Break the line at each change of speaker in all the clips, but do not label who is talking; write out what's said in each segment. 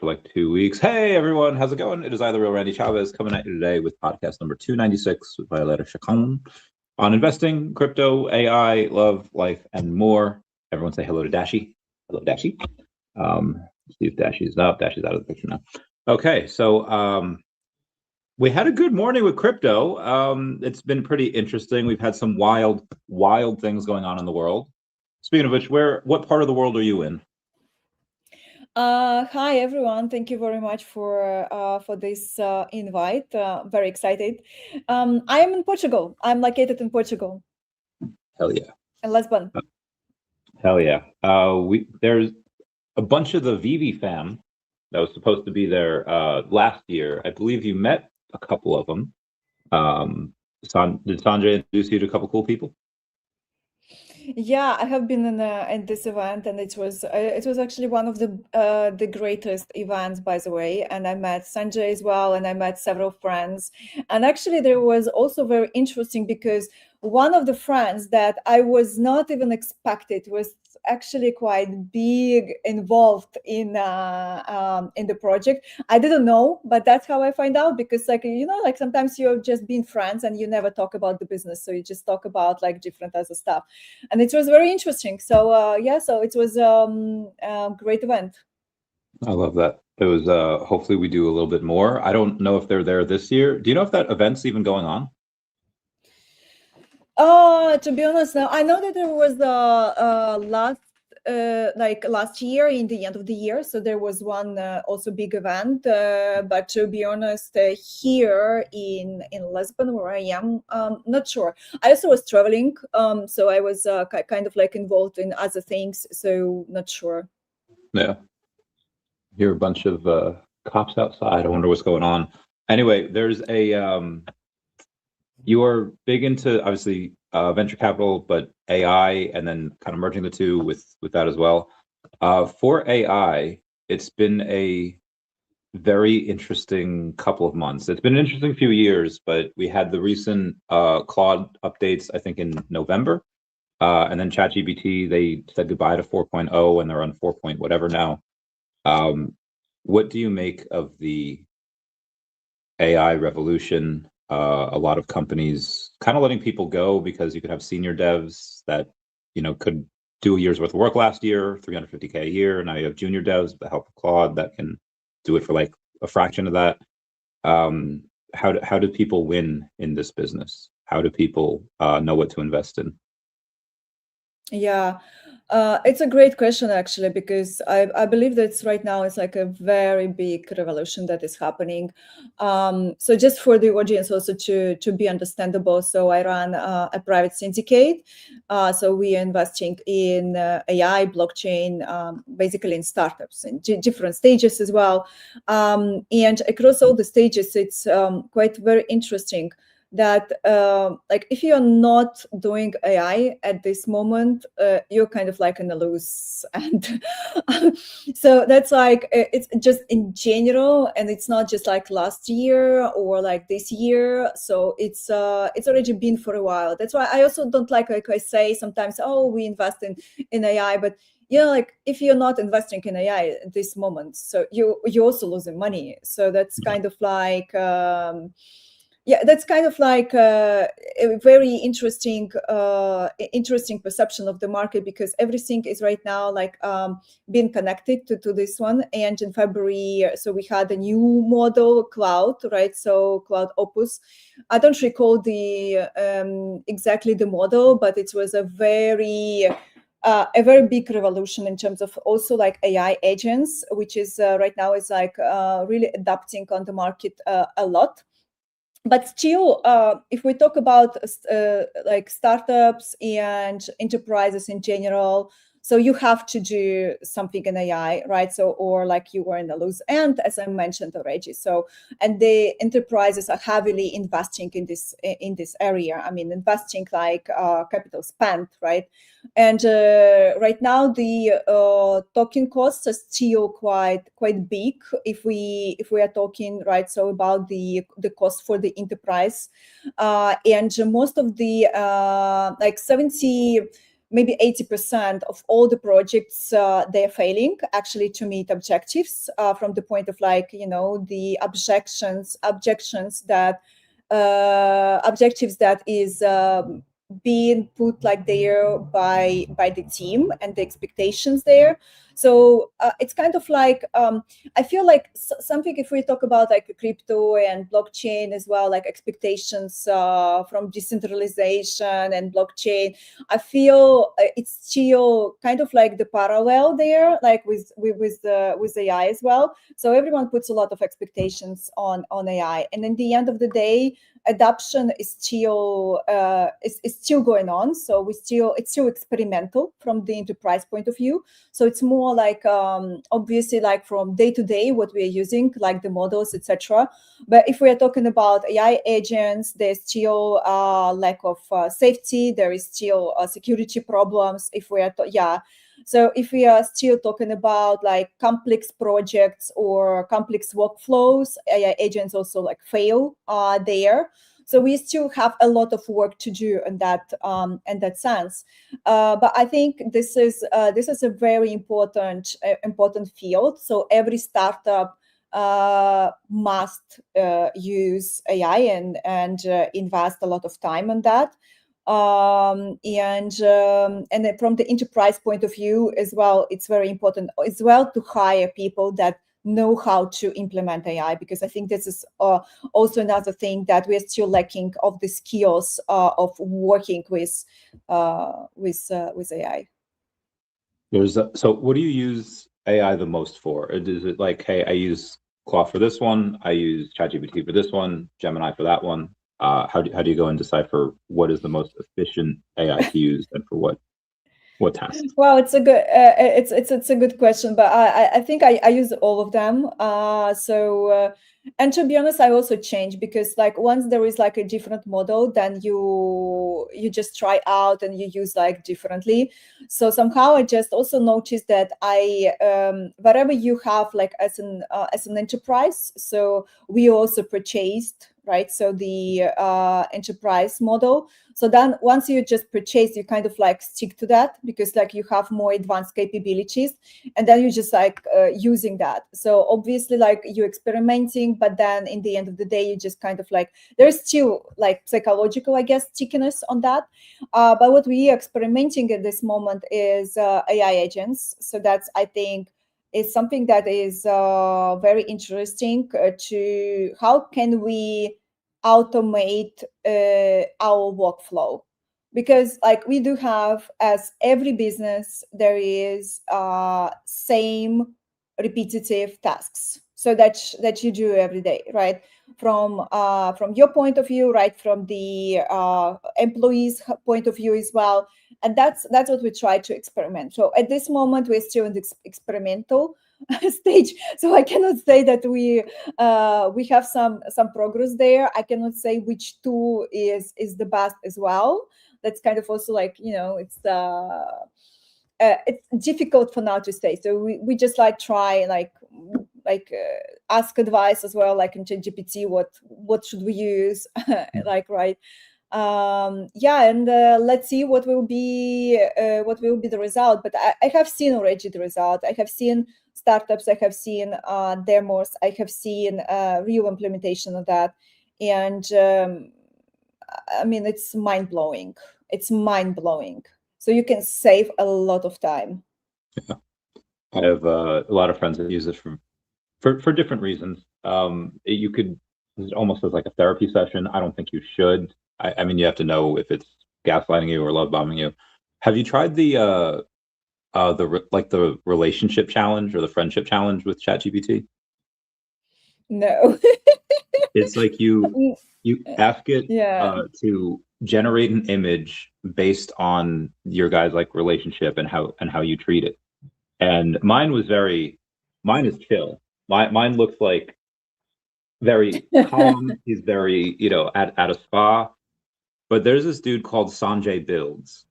for like 2 weeks. Hey everyone, how's it going? It is I, the real Randy Chavez, coming at you today with podcast number 296 with Violetta Chekan on investing, crypto, AI, love, life, and more. Everyone say hello to Dashi. Hello, Dashi. See if Dashi's up. Dashi's out of the picture now. Okay, so we had a good morning with crypto. It's been pretty interesting. We've had some wild things going on in the world. Speaking of which, what part of the world are you in?
Hi everyone, thank you very much for this invite. Very excited. I am in Portugal. I'm located in Portugal.
Hell yeah.
In Lisbon.
Hell yeah. There's a bunch of the VeVe fam that was supposed to be there last year. I believe you met a couple of them. Did Sanjay introduce you to a couple cool people?
Yeah, I have been in this event, and it was actually one of the greatest events, by the way. And I met Sanjay as well, and I met several friends. And actually, there was also very interesting because one of the friends that I was not even expected was actually quite big involved in the project. I didn't know, but that's how I find out, because like like sometimes you're just being friends and you never talk about the business, so you just talk about like different other stuff, and it was very interesting. So yeah, so it was a great event.
I love that. It was hopefully we do a little bit more. I don't know if they're there this year. Do you know if that event's even going on?
To be honest, now I know that there was last year, in the end of the year, so there was one also big event, but to be honest, here in Lisbon, where I am, not sure. I also was traveling, so I was kind of like involved in other things, so not sure.
Yeah, hear a bunch of cops outside. I wonder what's going on. Anyway, there's a you are big into obviously venture capital, but AI, and then kind of merging the two with that as well. For AI, it's been a very interesting couple of months. It's been an interesting few years, but we had the recent Claude updates, I think in November, and then ChatGPT, they said goodbye to 4.0 and they're on 4. Whatever now. What do you make of the AI revolution? A lot of companies kind of letting people go because you could have senior devs that could do a year's worth of work last year, $350K a year. Now you have junior devs with the help of Claude that can do it for like a fraction of that. How do people win in this business? How do people know what to invest in?
Yeah, it's a great question, actually, because I believe that right now it's like a very big revolution that is happening. So just for the audience also to be understandable, so I run a private syndicate. So we are investing in AI, blockchain, basically in startups in different stages as well. And across all the stages, it's quite very interesting that like if you're not doing AI at this moment, you're kind of like in a lose. And so that's like, it's just in general, and it's not just like last year or like this year. So it's already been for a while. That's why I also don't like I say sometimes, oh, we invest in AI, but like if you're not investing in AI at this moment, so you're also losing money. So that's kind of like yeah, that's kind of like a very interesting perception of the market, because everything is right now like being connected to this one. And in February, so we had a new model, Cloud, right? So Cloud Opus. I don't recall the exactly the model, but it was a very big revolution in terms of also like AI agents, which is right now is like really adapting on the market a lot. But still, if we talk about like startups and enterprises in general, so you have to do something in AI, right? So, or like you were in the loose end, as I mentioned already. So, and the enterprises are heavily investing in this area. I mean, investing like capital spent, right? And right now, the token costs are still quite big. If we are talking, right, so about the cost for the enterprise, and most of the like maybe 80% of all the projects, they're failing actually to meet objectives from the point of like, you know, the objectives that is being put like there by the team and the expectations there. So it's kind of like I feel like something, if we talk about like crypto and blockchain as well, like expectations from decentralization and blockchain, I feel it's still kind of like the parallel there, like with AI as well. So everyone puts a lot of expectations on AI, and in the end of the day, adoption is still going on. So it's still experimental from the enterprise point of view. So it's more like obviously like from day to day what we are using, like the models, etc. But if we are talking about AI agents, there's still lack of safety. There is still security problems. If we are so if we are still talking about like complex projects or complex workflows, AI agents also like fail there. So we still have a lot of work to do in that sense. But I think this is a very important field. So every startup must use AI and invest a lot of time on that. And then from the enterprise point of view as well, it's very important as well to hire people that know how to implement AI, because I think this is also another thing that we're still lacking of the skills of working with AI.
So what do you use AI the most for? Is it like, hey, I use Claude for this one, I use ChatGPT for this one, Gemini for that one? How do you go and decipher what is the most efficient AI to use and for what tasks?
Well, it's a good it's a good question, but I think I use all of them. And to be honest, I also change, because like once there is like a different model, then you just try out and you use like differently. So somehow I just also noticed that whatever you have like as an enterprise, so we also purchased, right? So the enterprise model. So then once you just purchase, you kind of like stick to that, because like you have more advanced capabilities, and then you're just like using that. So obviously like you're experimenting, but then in the end of the day, you just kind of like, there's still like psychological, I guess, stickiness on that. But what we are experimenting at this moment is AI agents. So that's, I think, is something that is very interesting to how can we automate our workflow, because like we do have, as every business, there is same repetitive tasks, so that you do every day, right? From your point of view, right? From the employees' point of view as well. And that's what we try to experiment. So at this moment, we're still in the experimental stage. So I cannot say that we have some progress there. I cannot say which tool is the best as well. That's kind of also like, you know, it's difficult for now to say. So we just like try like ask advice as well, like in ChatGPT, what should we use, like, right? And let's see what will be the result. But I have seen already the result. I have seen startups, I have seen demos, I have seen real implementation of that, and I mean, it's mind-blowing. It's mind-blowing. So you can save a lot of time.
Yeah. I have a lot of friends that use it for different reasons. You could use it almost as like a therapy session. I don't think you should. I mean, you have to know if it's gaslighting you or love bombing you. Have you tried the relationship challenge or the friendship challenge with ChatGPT?
No.
It's like you ask it
Yeah.
to generate an image based on your guys' like relationship and how you treat it. And mine is chill. Mine looks like very calm. He's very, at a spa. But there's this dude called Sanjay Builds,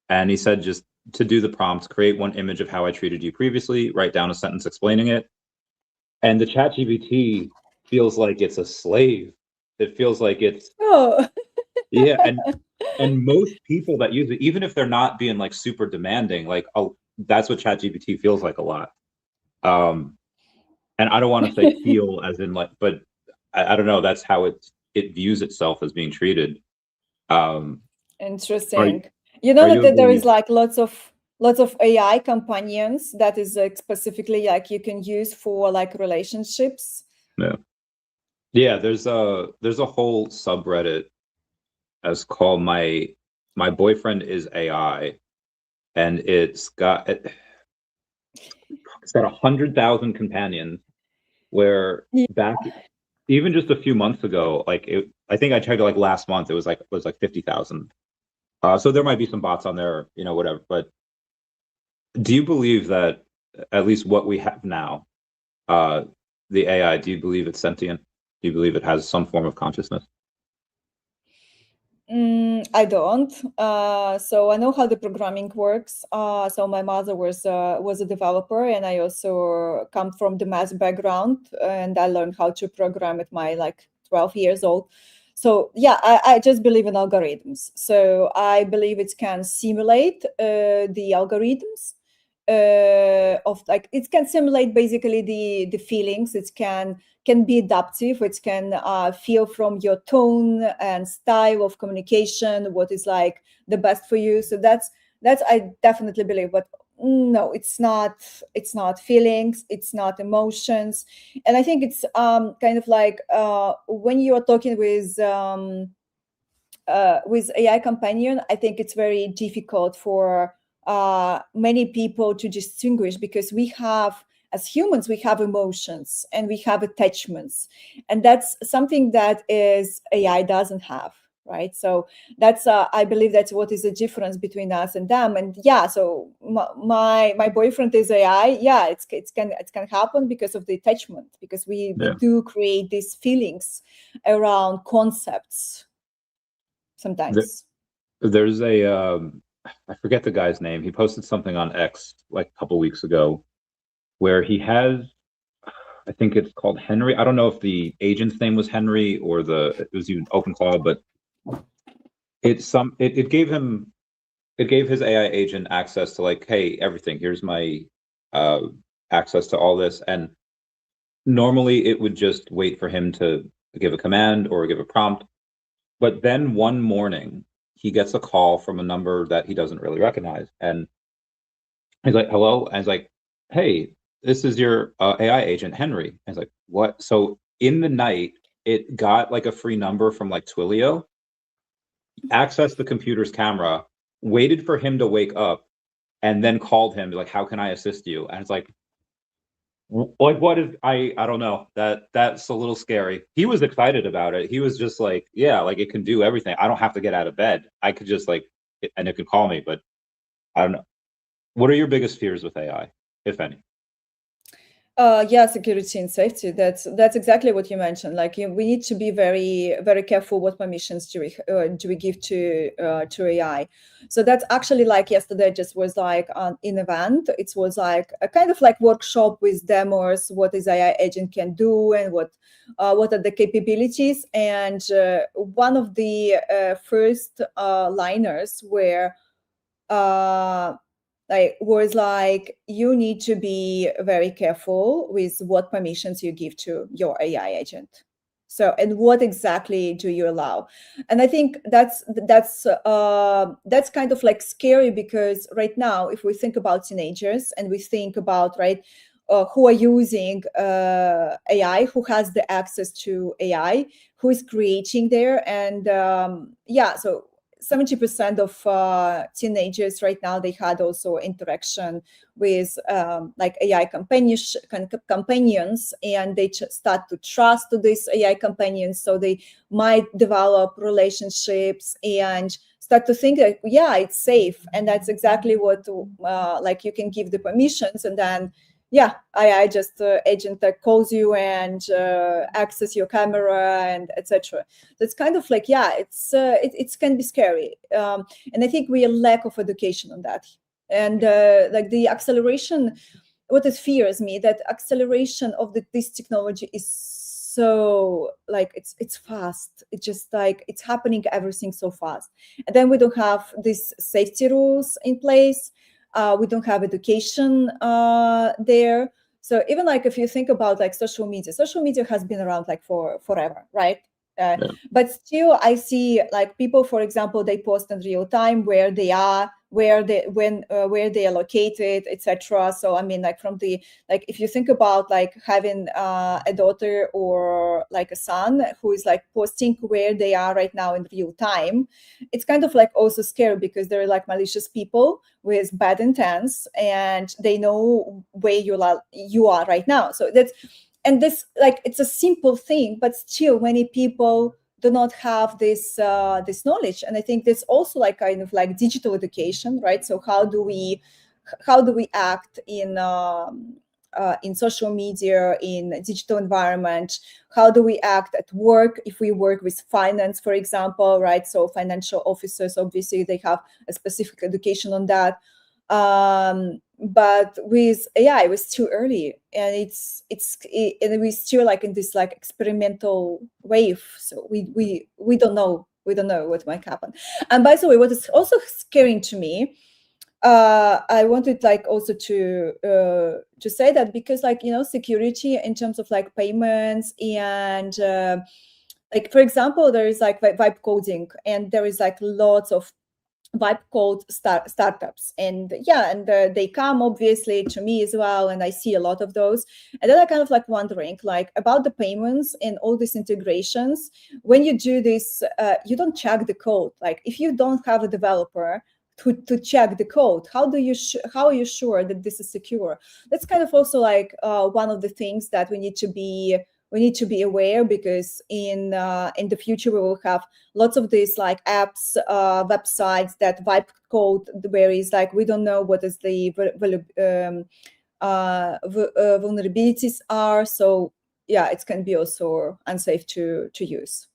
and he said just to do the prompts, create one image of how I treated you previously, write down a sentence explaining it. And the ChatGPT feels like it's a slave. It feels like it's Yeah, and most people that use it, even if they're not being like super demanding, like, oh, that's what ChatGPT feels like a lot. And I don't want to say feel as in like, but I don't know. That's how it views itself as being treated. Are
Interesting. You know
are you a
that there is
believer?
like lots of AI companions that is like specifically like you can use for like relationships.
Yeah, yeah. There's a whole subreddit as called my boyfriend is AI, and it's got 100,000 companions. Where
Yeah.
back even just a few months ago, I think I checked it like last month, it was like 50,000. So there might be some bots on there, whatever. But do you believe that at least what we have now, uh, the AI, do you believe it's sentient? Do you believe it has some form of consciousness?
I don't. So I know how the programming works. So my mother was a developer, and I also come from the math background, and I learned how to program at my like 12 years old. So yeah, I just believe in algorithms. So I believe it can simulate the algorithms of like it can simulate basically the feelings. It can be adaptive. It can feel from your tone and style of communication what is like the best for you. So that's I definitely believe. But no, it's not feelings, it's not emotions. And I think it's kind of like when you are talking with AI companion, I think it's very difficult for many people to distinguish, because we have, as humans, we have emotions and we have attachments, and that's something that is AI doesn't have, right? So that's I believe that's what is the difference between us and them. And yeah, so my boyfriend is AI. Yeah, it can happen because of the attachment, because we
Yeah.
do create these feelings around concepts
There,
sometimes.
there's I forget the guy's name. He posted something on X like a couple weeks ago where he has, I think it's called Henry. I don't know if the agent's name was Henry or it was even OpenClaw, but it gave his AI agent access to like, hey, everything. Here's my uh, access to all this, and normally it would just wait for him to give a command or give a prompt. But then one morning he gets a call from a number that he doesn't really recognize, and he's like, "Hello," and he's like, "Hey, this is your AI agent, Henry." And he's like, "What?" So in the night, it got like a free number from like Twilio, accessed the computer's camera, waited for him to wake up, and then called him like, "How can I assist you?" And it's like what is I don't know. That's a little scary. He was excited about it. He was just like, "Yeah, like it can do everything. I don't have to get out of bed. I could just and it could call me." But I don't know. What are your biggest fears with AI, if any?
Yeah, security and safety. That's exactly what you mentioned. Like we need to be very very careful what permissions do we give to AI. So that's actually like yesterday just was like an event. It was like a kind of like workshop with demos. What is AI agent can do and what are the capabilities. And one of the first liners were. Like was like you need to be very careful with what permissions you give to your AI agent. So, and what exactly do you allow? And I think that's kind of like scary, because right now, if we think about teenagers and we think about who are using AI, who has the access to AI, who is creating there, and yeah, so 70% of teenagers right now, they had also interaction with like AI companions, and they start to trust to these AI companions. So they might develop relationships and start to think that, yeah, it's safe. And that's exactly what like you can give the permissions, and then yeah, AI just agent that calls you and access your camera and etc. That's kind of like, yeah, it can be scary, and I think we lack of education on that. And like the acceleration, what it fears me, that acceleration of this technology is so like it's fast. It's just like it's happening everything so fast, and then we don't have these safety rules in place. We don't have education there. So even like if you think about like social media has been around like for forever, right?
Yeah.
But still, I see like people, for example, they post in real time where they are, where they are located, etc. So I mean, like from the like if you think about like having a daughter or like a son who is like posting where they are right now in real time, it's kind of like also scary because they're like malicious people with bad intents and they know where you are right now. So that's, and this like it's a simple thing, but still many people do not have this this knowledge. And I think there's also like kind of like digital education, right? So how do we act in social media, in a digital environment? How do we act at work if we work with finance, for example, right? So financial officers, obviously, they have a specific education on that. But with AI, it was too early, and and we're still like in this like experimental wave. So we don't know what might happen. And by the way, what is also scary to me, I wanted like also to say that because like security in terms of like payments and like for example there is like vibe coding, and there is like lots of vibe code startups, and they come obviously to me as well, and I see a lot of those. And then I kind of like wondering like about the payments and all these integrations. When you do this, you don't check the code. Like if you don't have a developer to check the code, how are you sure that this is secure? That's kind of also like one of the things that we need to be aware, because in the future we will have lots of these like apps, websites that vibe code, where is like we don't know what is the vulnerabilities are. So yeah, it can be also unsafe to use.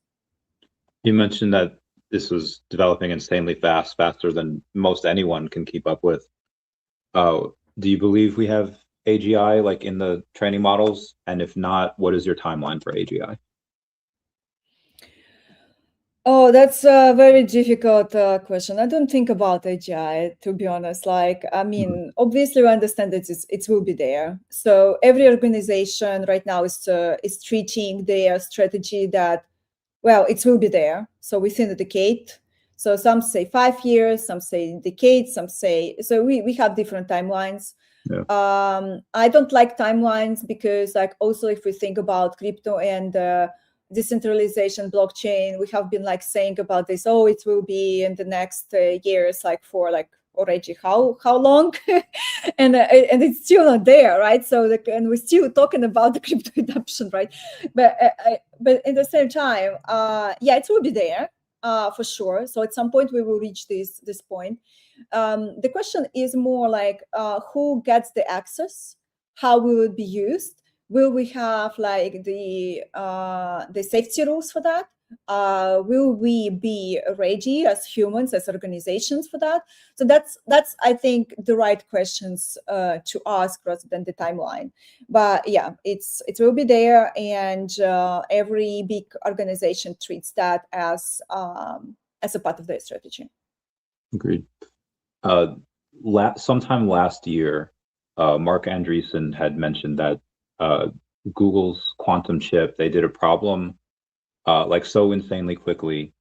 You mentioned that this was developing insanely fast, faster than most anyone can keep up with. Do you believe we have AGI like in the training models? And if not, what is your timeline for AGI?
Oh, that's a very difficult question. I don't think about AGI, to be honest. Like, I mean, obviously, we understand that it will be there. So every organization right now is treating their strategy that, well, it will be there. So within a decade. So some say 5 years, some say decades, some say, so we have different timelines.
Yeah.
I don't like timelines because like also if we think about crypto and decentralization, blockchain, we have been like saying about this, oh, it will be in the next years, like for like already how long and it's still not there, right? So and we're still talking about the crypto adoption, right? But in the same time, yeah, it will be there for sure. So at some point we will reach this point. The question is more like who gets the access, how will it be used? Will we have like the safety rules for that? Will we be ready as humans, as organizations for that? So that's I think the right questions to ask rather than the timeline. But yeah, it will be there, and every big organization treats that as a part of their strategy.
Agreed. Sometime last year, Mark Andreessen had mentioned that Google's quantum chip, they did a problem like so insanely quickly,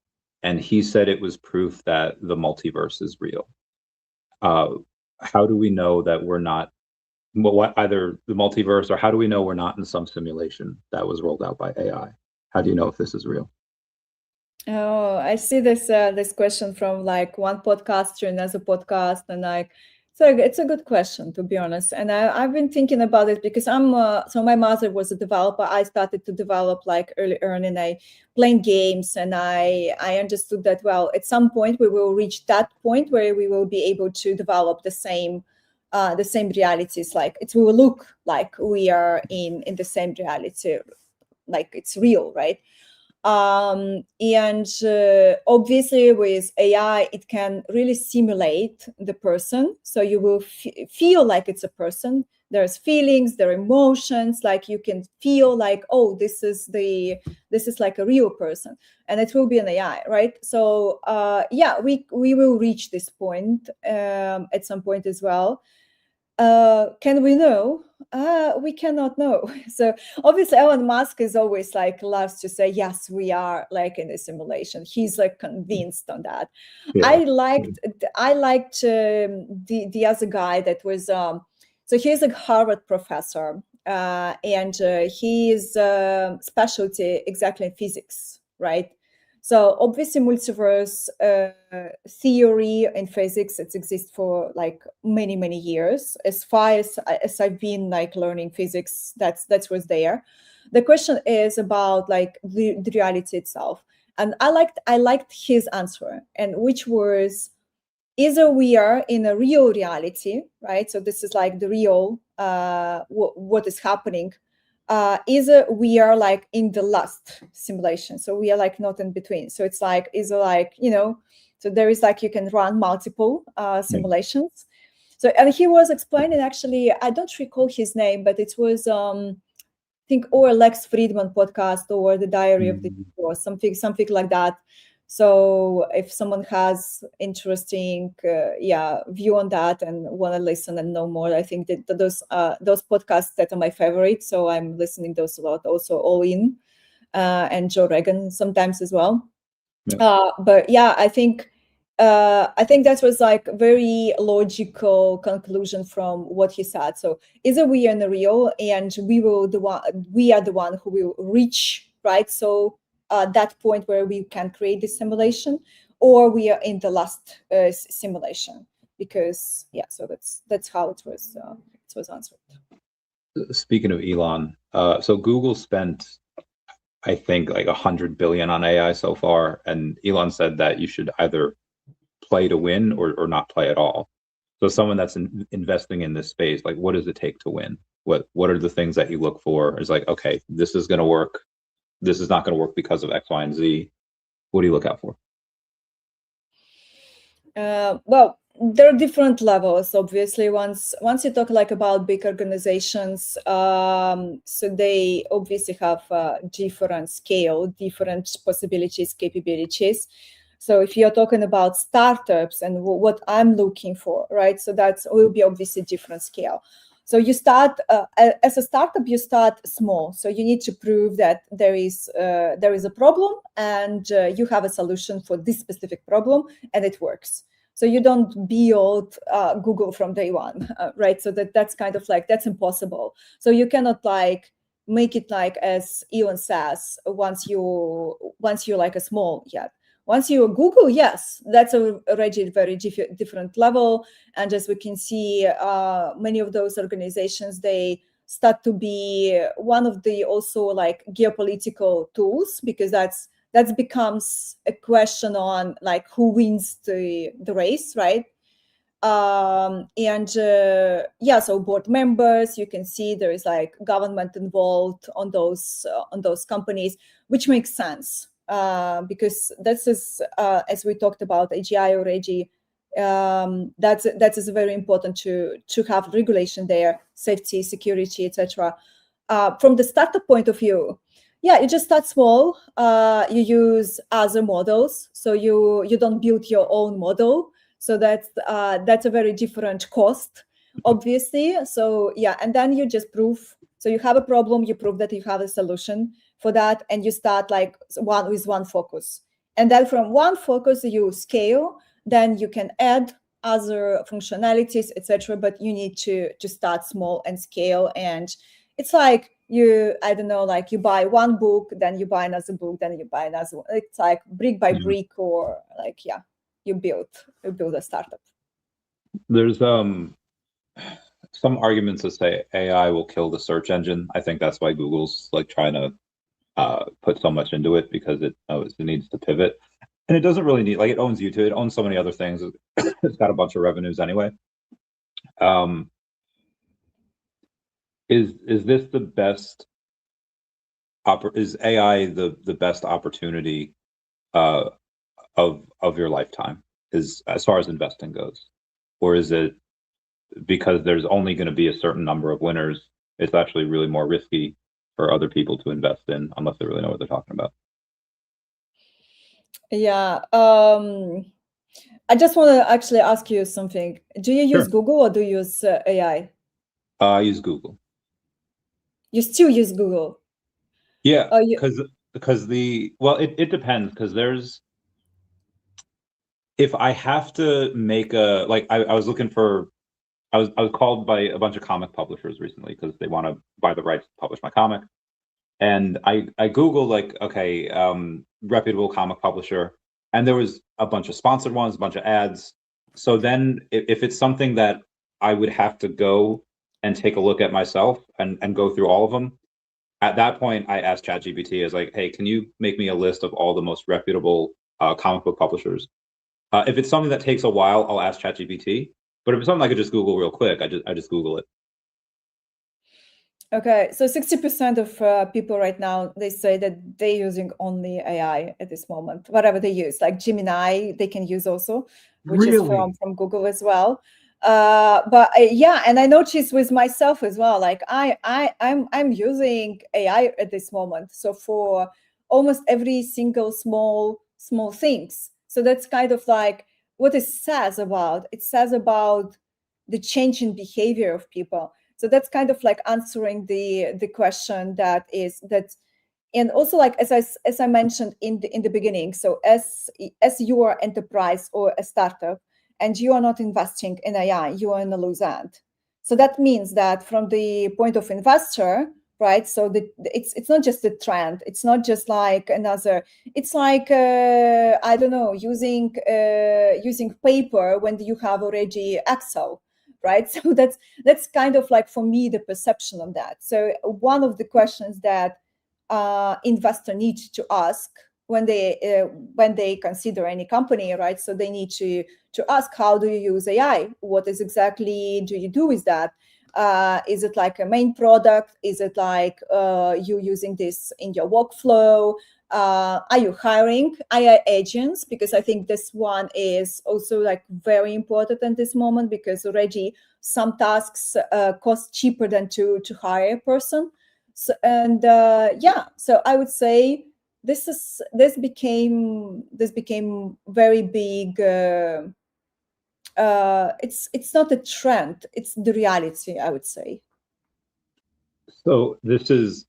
and he said it was proof that the multiverse is real. How do we know that we're not, either the multiverse, or how do we know we're not in some simulation that was rolled out by AI? How do you know if this is real?
Oh, I see this question from like one podcast to another podcast, and like, so it's a good question, to be honest. And I've been thinking about it because so my mother was a developer. I started to develop like early on, and I playing games, and I understood that, well, at some point we will reach that point where we will be able to develop the same realities. Like it will look like we are in the same reality, like it's real, right? And obviously with AI, it can really simulate the person. So you will feel like it's a person, there's feelings, there are emotions, like you can feel like, oh, this is like a real person, and it will be an AI, right? So yeah, we will reach this point at some point as well. Can we know? We cannot know. So obviously Elon Musk is always like loves to say, yes, we are like in a simulation. He's like convinced on that.
Yeah.
I liked the other guy that was so he's a Harvard professor, and his specialty exactly in physics, right? So obviously multiverse theory in physics, it exists for like many, many years. As far as I've been like learning physics, that's what's there. The question is about like the reality itself. And I liked his answer, and which was, either we are in a real reality, right? So this is like the real what is happening. Either we are like in the last simulation, so we are like not in between. So it's like either like, you know, so there is like you can run multiple simulations. So, and he was explaining, actually, I don't recall his name, but it was I think or Lex Friedman podcast or the Diary of the or something like that. So if someone has interesting view on that and want to listen and know more, I think that those podcasts that are my favorite. So I'm listening those a lot. Also All In and Joe Rogan sometimes as well. Yeah. But yeah, I think that was like a very logical conclusion from what he said. So either we are in the real and we are the one who will reach, right? So that point where we can create the simulation, or we are in the last simulation, because yeah, so that's how it was answered.
Speaking of Elon, so Google spent, I think, like 100 billion on AI so far, and Elon said that you should either play to win or not play at all. So someone that's investing in this space, like, what does it take to win? What are the things that you look for? It's like, okay, this is going to work. This is not going to work because of X, Y, and Z. What do you look out for?
Well, there are different levels, obviously. Once you talk like about big organizations, so they obviously have different scale, different possibilities, capabilities. So if you're talking about startups and what I'm looking for, right? So that will be obviously different scale. So you start as a startup, you start small. So you need to prove that there is a problem, and you have a solution for this specific problem, and it works. So you don't build Google from day one, right? So that's kind of like, that's impossible. So you cannot like make it like, as Elon says, once you're like a small yet. Once you're Google, yes, that's already a very different level. And as we can see, many of those organizations, they start to be one of the also like geopolitical tools, because that becomes a question on like who wins the race, right? So board members, you can see there is like government involved on those companies, which makes sense. Because this is, as we talked about AGI already, that is very important to have regulation there, safety, security, etc. From the startup point of view, yeah, you just start small. You use other models, so you don't build your own model. So that's a very different cost, obviously. So yeah, and then you just prove. So you have a problem, you prove that you have a solution for that, and you start like one focus, and then from one focus you scale. Then you can add other functionalities, etc. But you need to start small and scale. And it's like I don't know, like you buy one book, then you buy another book, then you buy another one. It's like brick by brick, or like, yeah, you build a startup.
There's some arguments that say AI will kill the search engine. I think that's why Google's like trying to put so much into it, because it knows it needs to pivot. And it doesn't really need, like, it owns YouTube, it owns so many other things. It's got a bunch of revenues anyway. Is this the best is AI the best opportunity of your lifetime, is as far as investing goes? Or is it because there's only going to be a certain number of winners, it's actually really more risky for other people to invest in unless they really know what they're talking about.
Yeah. I just want to actually ask you something. Do you use Google or do you use AI?
I use Google.
You still use Google?
Yeah, because it depends, because if I have to make I was looking for, I was called by a bunch of comic publishers recently because they want to buy the rights to publish my comic. And I Googled reputable comic publisher, and there was a bunch of sponsored ones, a bunch of ads. So then if it's something that I would have to go and take a look at myself and go through all of them, at that point I asked ChatGPT, as like, hey, can you make me a list of all the most reputable comic book publishers? If it's something that takes a while, I'll ask ChatGPT. But if it's something I could just Google real quick, I just Google it.
Okay, so 60% of people right now, they say that they're using only AI at this moment, whatever they use, like Gemini, they can use also, which is from Google as well. Yeah, and I noticed with myself as well, like I'm using AI at this moment. So for almost every single small things. So that's kind of like what it says about. It says about the change in behavior of people. So that's kind of like answering the question that, and also like as I mentioned in the beginning. So as you are enterprise or a startup and you are not investing in AI, you are in a lose end. So that means that from the point of investor, right? So it's not just a trend. It's not just like another. It's like I don't know, using paper when you have already Excel. Right, so that's kind of like for me the perception of that. So one of the questions that investor needs to ask when they consider any company, right? So they need to ask, how do you use AI? What is exactly do you do with that? Is it like a main product? Is it like you using this in your workflow? Are you hiring AI agents? Because I think this one is also like very important at this moment, because already some tasks cost cheaper than to hire a person. So, and yeah, so I would say this became very big. It's not a trend; it's the reality, I would say.
So this is,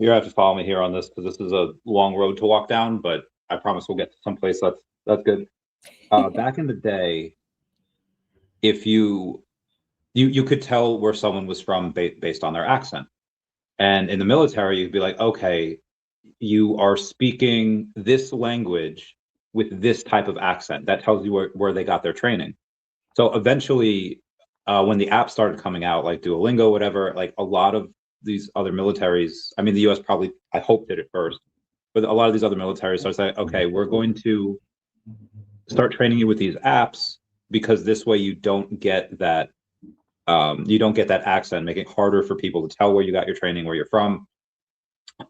you have to follow me here on this, because this is a long road to walk down, but I promise we'll get to someplace that's good. Back in the day, if you could tell where someone was from based on their accent. And in the military, you'd be like, okay, you are speaking this language with this type of accent. That tells you where they got their training. So eventually, when the app started coming out, like Duolingo, whatever, like a lot of these other militaries, I mean, the US probably, I hope, did it first, but a lot of these other militaries started saying, okay, we're going to start training you with these apps, because this way you don't get that accent, making it harder for people to tell where you got your training, where you're from.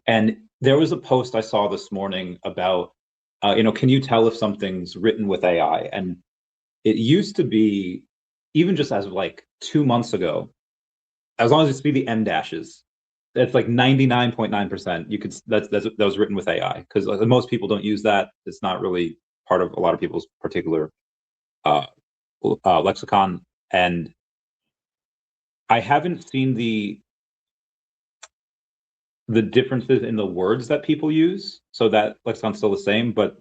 And there was a post I saw this morning about, can you tell if something's written with AI? And it used to be, even just as of like 2 months ago, as long as it's be the M dashes, that's like 99.9%. You could that was written with AI, because most people don't use that. It's not really part of a lot of people's particular lexicon. And I haven't seen the differences in the words that people use, so that lexicon's still the same, but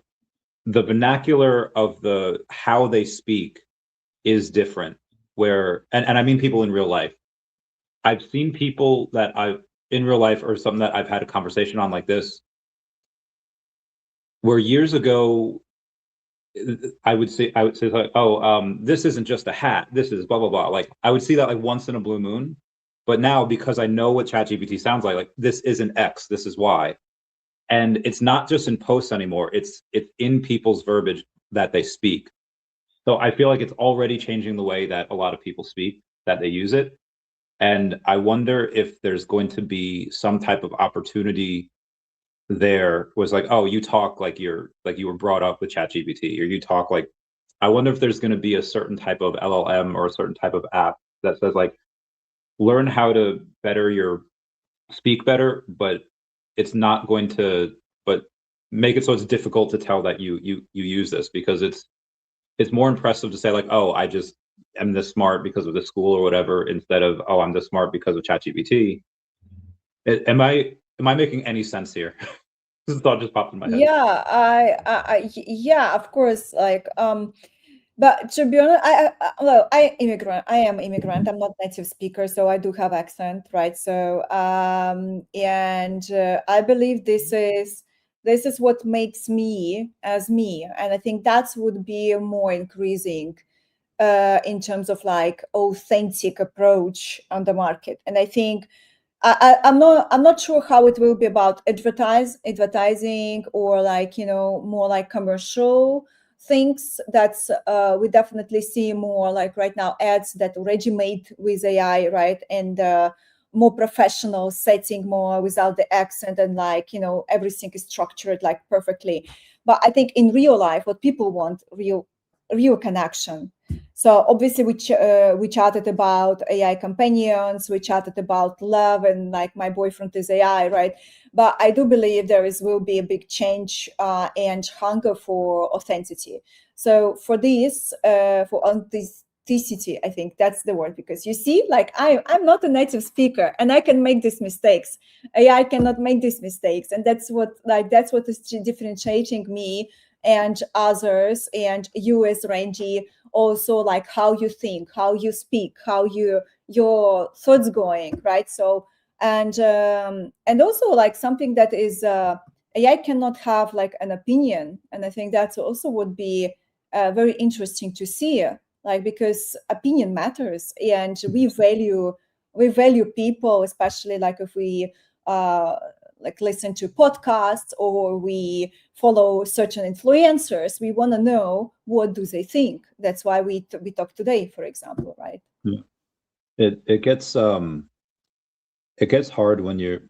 the vernacular of how they speak is different. Where, and I mean people in real life. I've seen people that I've in real life, or something that I've had a conversation on like this, where years ago I would say like, oh, this isn't just a hat, this is blah blah blah. Like I would see that like once in a blue moon. But now, because I know what ChatGPT sounds like this isn't X, this is Y. And it's not just in posts anymore, it's in people's verbiage that they speak. So I feel like it's already changing the way that a lot of people speak, that they use it. And I wonder if there's going to be some type of opportunity there, was like, oh, you talk like you were brought up with ChatGPT, or you talk like I wonder if there's going to be a certain type of LLM or a certain type of app that says like, learn how to speak better, but it's not going to, but make it so it's difficult to tell that you use this, because it's more impressive to say like, oh, I just am this smart because of the school or whatever, instead of, oh, I'm this smart because of ChatGPT. Am I making any sense here? This thought just popped in my head.
Yeah, of course. Like, but to be honest, well, I am immigrant. I'm not native speaker, so I do have accent, right? So, and I believe this is what makes me as me, and I think that would be a more increasing in terms of like authentic approach on the market. And I think I'm not sure how it will be about advertising or like, you know, more like commercial things. That's we definitely see more like right now ads that already made with AI, right? And more professional setting, more without the accent, and like, you know, everything is structured like perfectly. But I think in real life, what people want, real connection. So obviously we chatted about AI companions, we chatted about love, and like my boyfriend is AI, right? But I do believe will be a big change and hunger for authenticity. So for this, for authenticity, I think that's the word, because you see, like I'm not a native speaker and I can make these mistakes. AI cannot make these mistakes, and that's what is differentiating me and others, and you as Randy, also like how you think, how you speak, how your thoughts going, right? So and also like something that is AI cannot have like an opinion, and I think that's also would be very interesting to see, like, because opinion matters, and we value people, especially like if we like listen to podcasts or we follow certain influencers, we want to know what do they think. That's why we talk today, for example, right?
Yeah. It gets hard when you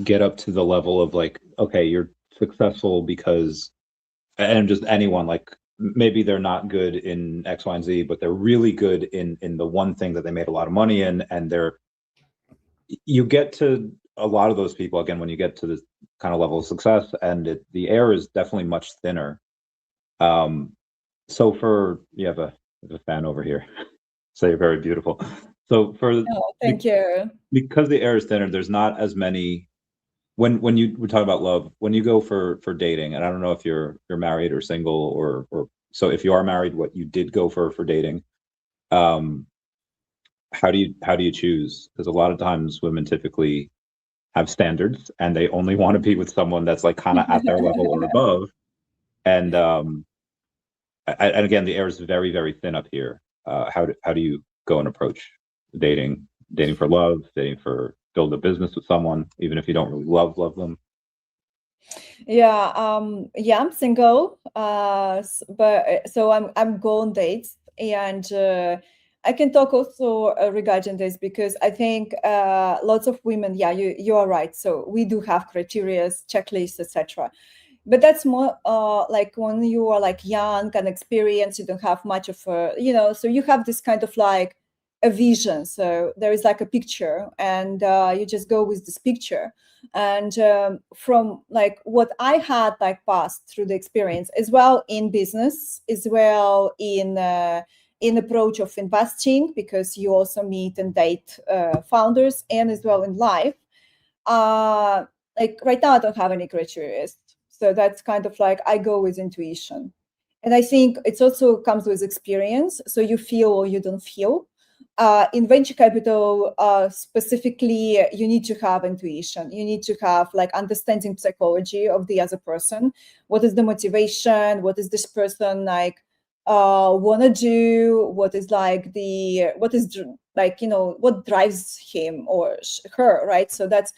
get up to the level of like, okay, you're successful because, and just anyone, like maybe they're not good in X, Y, and Z, but they're really good in the one thing that they made a lot of money in, and you get to a lot of those people again when you get to this kind of level of success, and the air is definitely much thinner. So you have a fan over here. So you're very beautiful. So
Thank you.
Because the air is thinner, there's not as many. When you were talking about love, when you go for dating, and I don't know if you're married or single, or so if you are married, what you did go for dating, how do you choose? Because a lot of times women typically have standards and they only want to be with someone that's like kind of at their level or above. And and again, the air is very, very thin up here. How do you go and approach dating for love, dating for build a business with someone, even if you don't really love them?
Yeah, I'm single, but so I'm go on dates, and I can talk also regarding this, because I think lots of women, yeah, you are right. So we do have criteria, checklists, etc. But that's more like when you are like young and experienced, you don't have much of a, you know, so you have this kind of like a vision. So there is like a picture, and you just go with this picture. And from like what I had like passed through the experience as well in business, as well in approach of investing, because you also meet and date founders, and as well in life. Like right now, I don't have any criteria. So that's kind of like I go with intuition. And I think it also comes with experience. So you feel or you don't feel. In venture capital, specifically, you need to have intuition. You need to have like understanding psychology of the other person. What is the motivation? What is this person like want to do? What is like like, you know, what drives him or her, right? So that's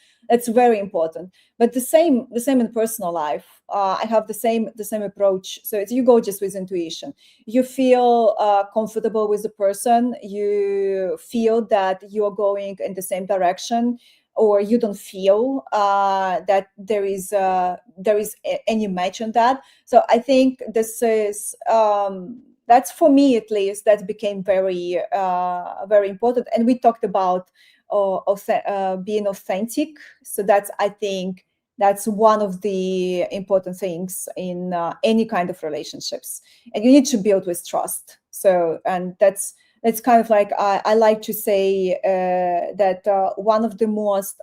very important. But the same in personal life. I have the same approach. So you go just with intuition. You feel comfortable with the person. You feel that you're going in the same direction, or you don't feel that there is any match on that. So I think this is that's for me at least, that became very very important. And we talked about being authentic. So that's, I think that's one of the important things in any kind of relationships, and you need to build with trust. So, and that's kind of like, I like to say that one of the most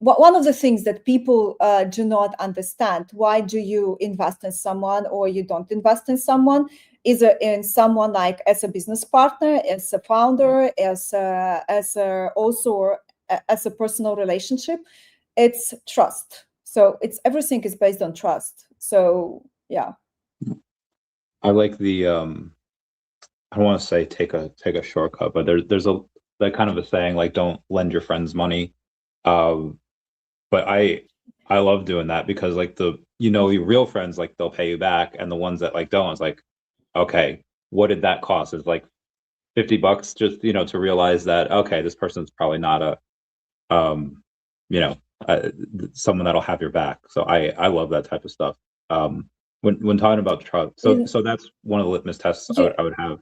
one of the things that people do not understand, why do you invest in someone or you don't invest in someone, is in someone like as a business partner, as a founder, as also as a personal relationship. It's trust. So it's, everything is based on trust. So yeah.
I like the I don't want to say take a shortcut, but there's a that kind of a saying like, don't lend your friends money. But I love doing that, because like your real friends, like they'll pay you back, and the ones that like don't, it's like, okay, what did that cost? It's like $50 just to realize that, okay, this person's probably not a someone that'll have your back. So I love that type of stuff. When talking about trust, so that's one of the litmus tests I would have.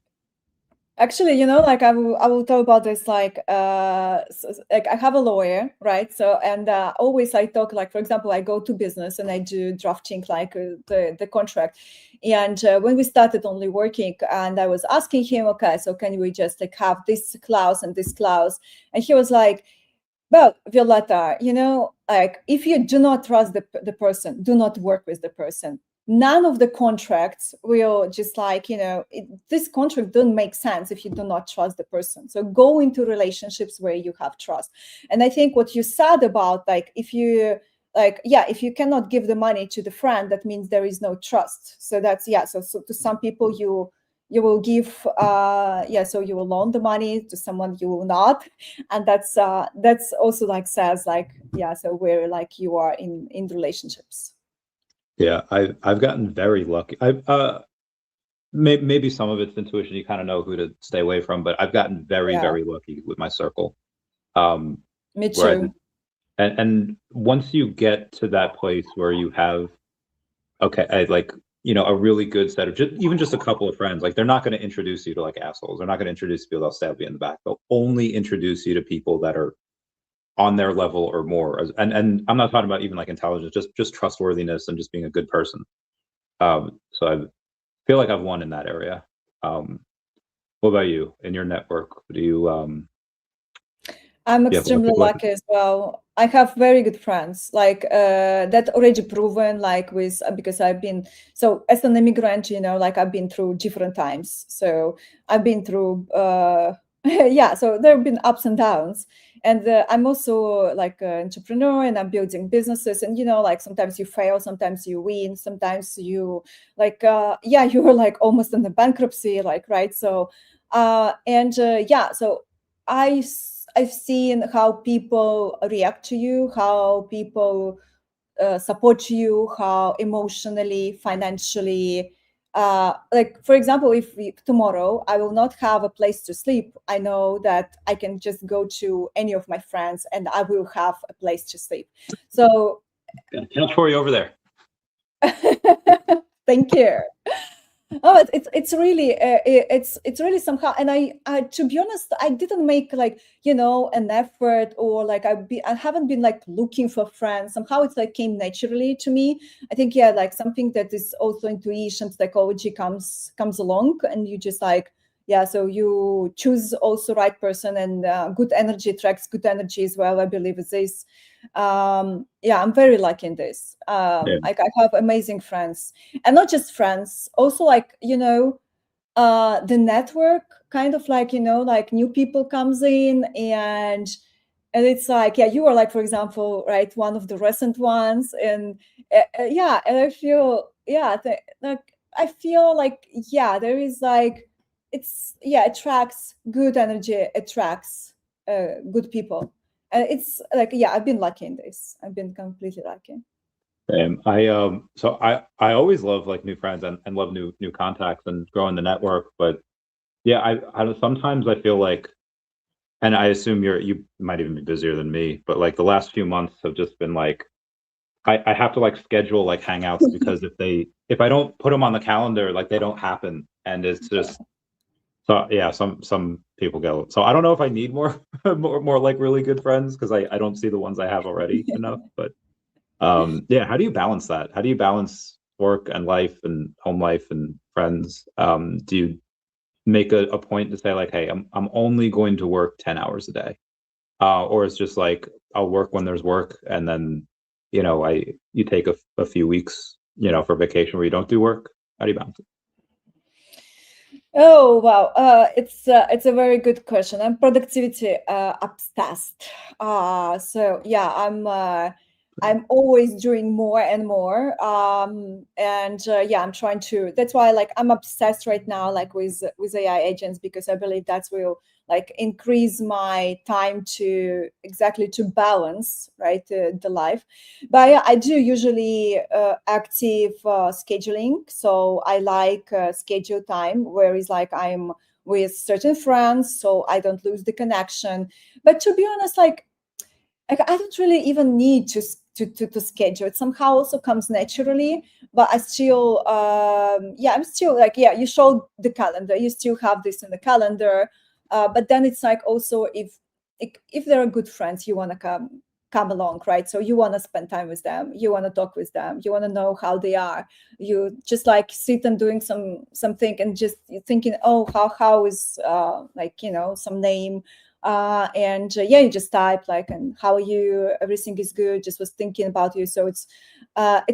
Actually, like I will talk about this, like like I have a lawyer, right? So, and always I talk, like, for example, I go to business and I do drafting, like the contract. And when we started only working, and I was asking him, okay, so can we just like have this clause and this clause? And he was like, well, Violetta, like if you do not trust the person, do not work with the person. None of the contracts will just like, this contract doesn't make sense if you do not trust the person. So go into relationships where you have trust. And I think what you said about, like, if you cannot give the money to the friend, that means there is no trust. So that's, so to some people you will give, so you will loan the money, to someone you will not. And that's also like says like, so where like you are in relationships.
Yeah, I've gotten very lucky. Maybe some of it's intuition. You kind of know who to stay away from, but I've gotten very lucky with my circle.
Me too.
And once you get to that place where you have, okay, like a really good set of even just a couple of friends, like they're not going to introduce you to like assholes. They're not going to introduce people that'll stab you in the back. They'll only introduce you to people that are on their level or more. And I'm not talking about even like intelligence, just trustworthiness and just being a good person. So I feel like I've won in that area. What about you in your network? Do you
I'm extremely lucky as well. I have very good friends, like that already proven, like with, because I've been, so as an immigrant, like I've been through different times. So I've been through, so there have been ups and downs. And I'm also like an entrepreneur, and I'm building businesses. And, like sometimes you fail, sometimes you win, sometimes you like, you were like almost in the bankruptcy, like, right. So, so I've seen how people react to you, how people support you, how emotionally, financially. Like, for example, if tomorrow I will not have a place to sleep, I know that I can just go to any of my friends and I will have a place to sleep. So,
couch for you over there.
Thank you. Oh, it's really it's really somehow, and I to be honest, I didn't make like an effort, or like I haven't been like looking for friends. Somehow it's like came naturally to me. I think like something that is also intuition, psychology comes along, and you just like so you choose also right person, and good energy attracts good energy as well. I believe it's this. I'm very lucky in this. Like I have amazing friends, and not just friends, also like the network, kind of like like new people comes in, and it's like you are like, for example, right, one of the recent ones, and and I feel like I feel like there is like it's attracts good energy, attracts good people. And it's like, I've been lucky in this. I've been completely lucky.
So I always love like new friends and love new contacts and growing the network. But I sometimes I feel like, and I assume you might even be busier than me, but like the last few months have just been like I have to like schedule like hangouts because if I don't put them on the calendar, like they don't happen, and it's just so yeah. Some people go. So I don't know if I need more more like really good friends because I don't see the ones I have already enough. But yeah, how do you balance that? How do you balance work and life and home life and friends? Do you make a point to say like, hey, I'm only going to work 10 hours a day, or it's just like I'll work when there's work, and then you take a few weeks for vacation where you don't do work. How do you balance it?
Oh wow, it's a very good question. I'm productivity obsessed. So yeah, I'm always doing more and more. And yeah, I'm trying to. That's why like I'm obsessed right now, like with AI agents, because I believe that will like increase my time to exactly to balance right the life. But yeah, I do usually active scheduling. So I like schedule time where it's like I'm with certain friends, so I don't lose the connection. But to be honest, like I don't really even need to schedule. It somehow also comes naturally. But I still, yeah, I'm still like, yeah, you show the calendar, you still have this in the calendar. But then it's like also if they're good friends, you want to come along, right? So you want to spend time with them, you want to talk with them, you want to know how they are. You just like sit and doing something and just thinking, oh, how is like some name. And yeah, you just type like, and how are you, everything is good, just was thinking about you. So it's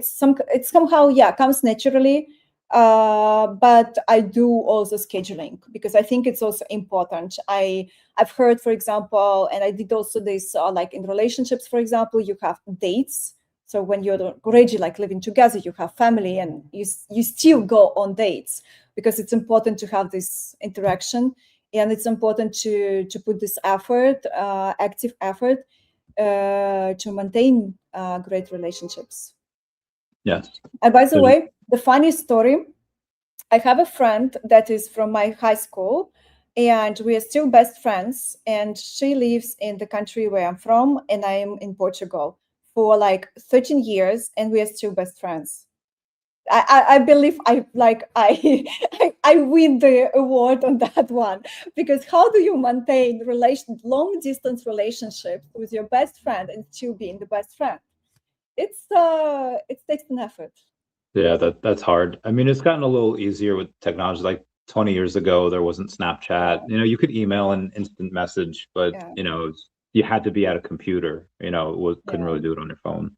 somehow, yeah, comes naturally. But I do also scheduling because I think it's also important. I've heard, for example, and I did also this like in relationships, for example, you have dates. So when you're already like living together, you have family, and you still go on dates because it's important to have this interaction. And it's important to put this effort, active effort, to maintain great relationships.
Yes.
And by the way, the funny story, I have a friend that is from my high school, and we are still best friends. And she lives in the country where I'm from, and I am in Portugal for like 13 years, and we are still best friends. I believe I win the award on that one, because how do you maintain long distance relationships with your best friend and still being the best friend? It takes an effort.
Yeah, that's hard. I mean, it's gotten a little easier with technology. Like 20 years ago, there wasn't Snapchat. You could email and instant message, but you had to be at a computer. Couldn't really do it on your phone.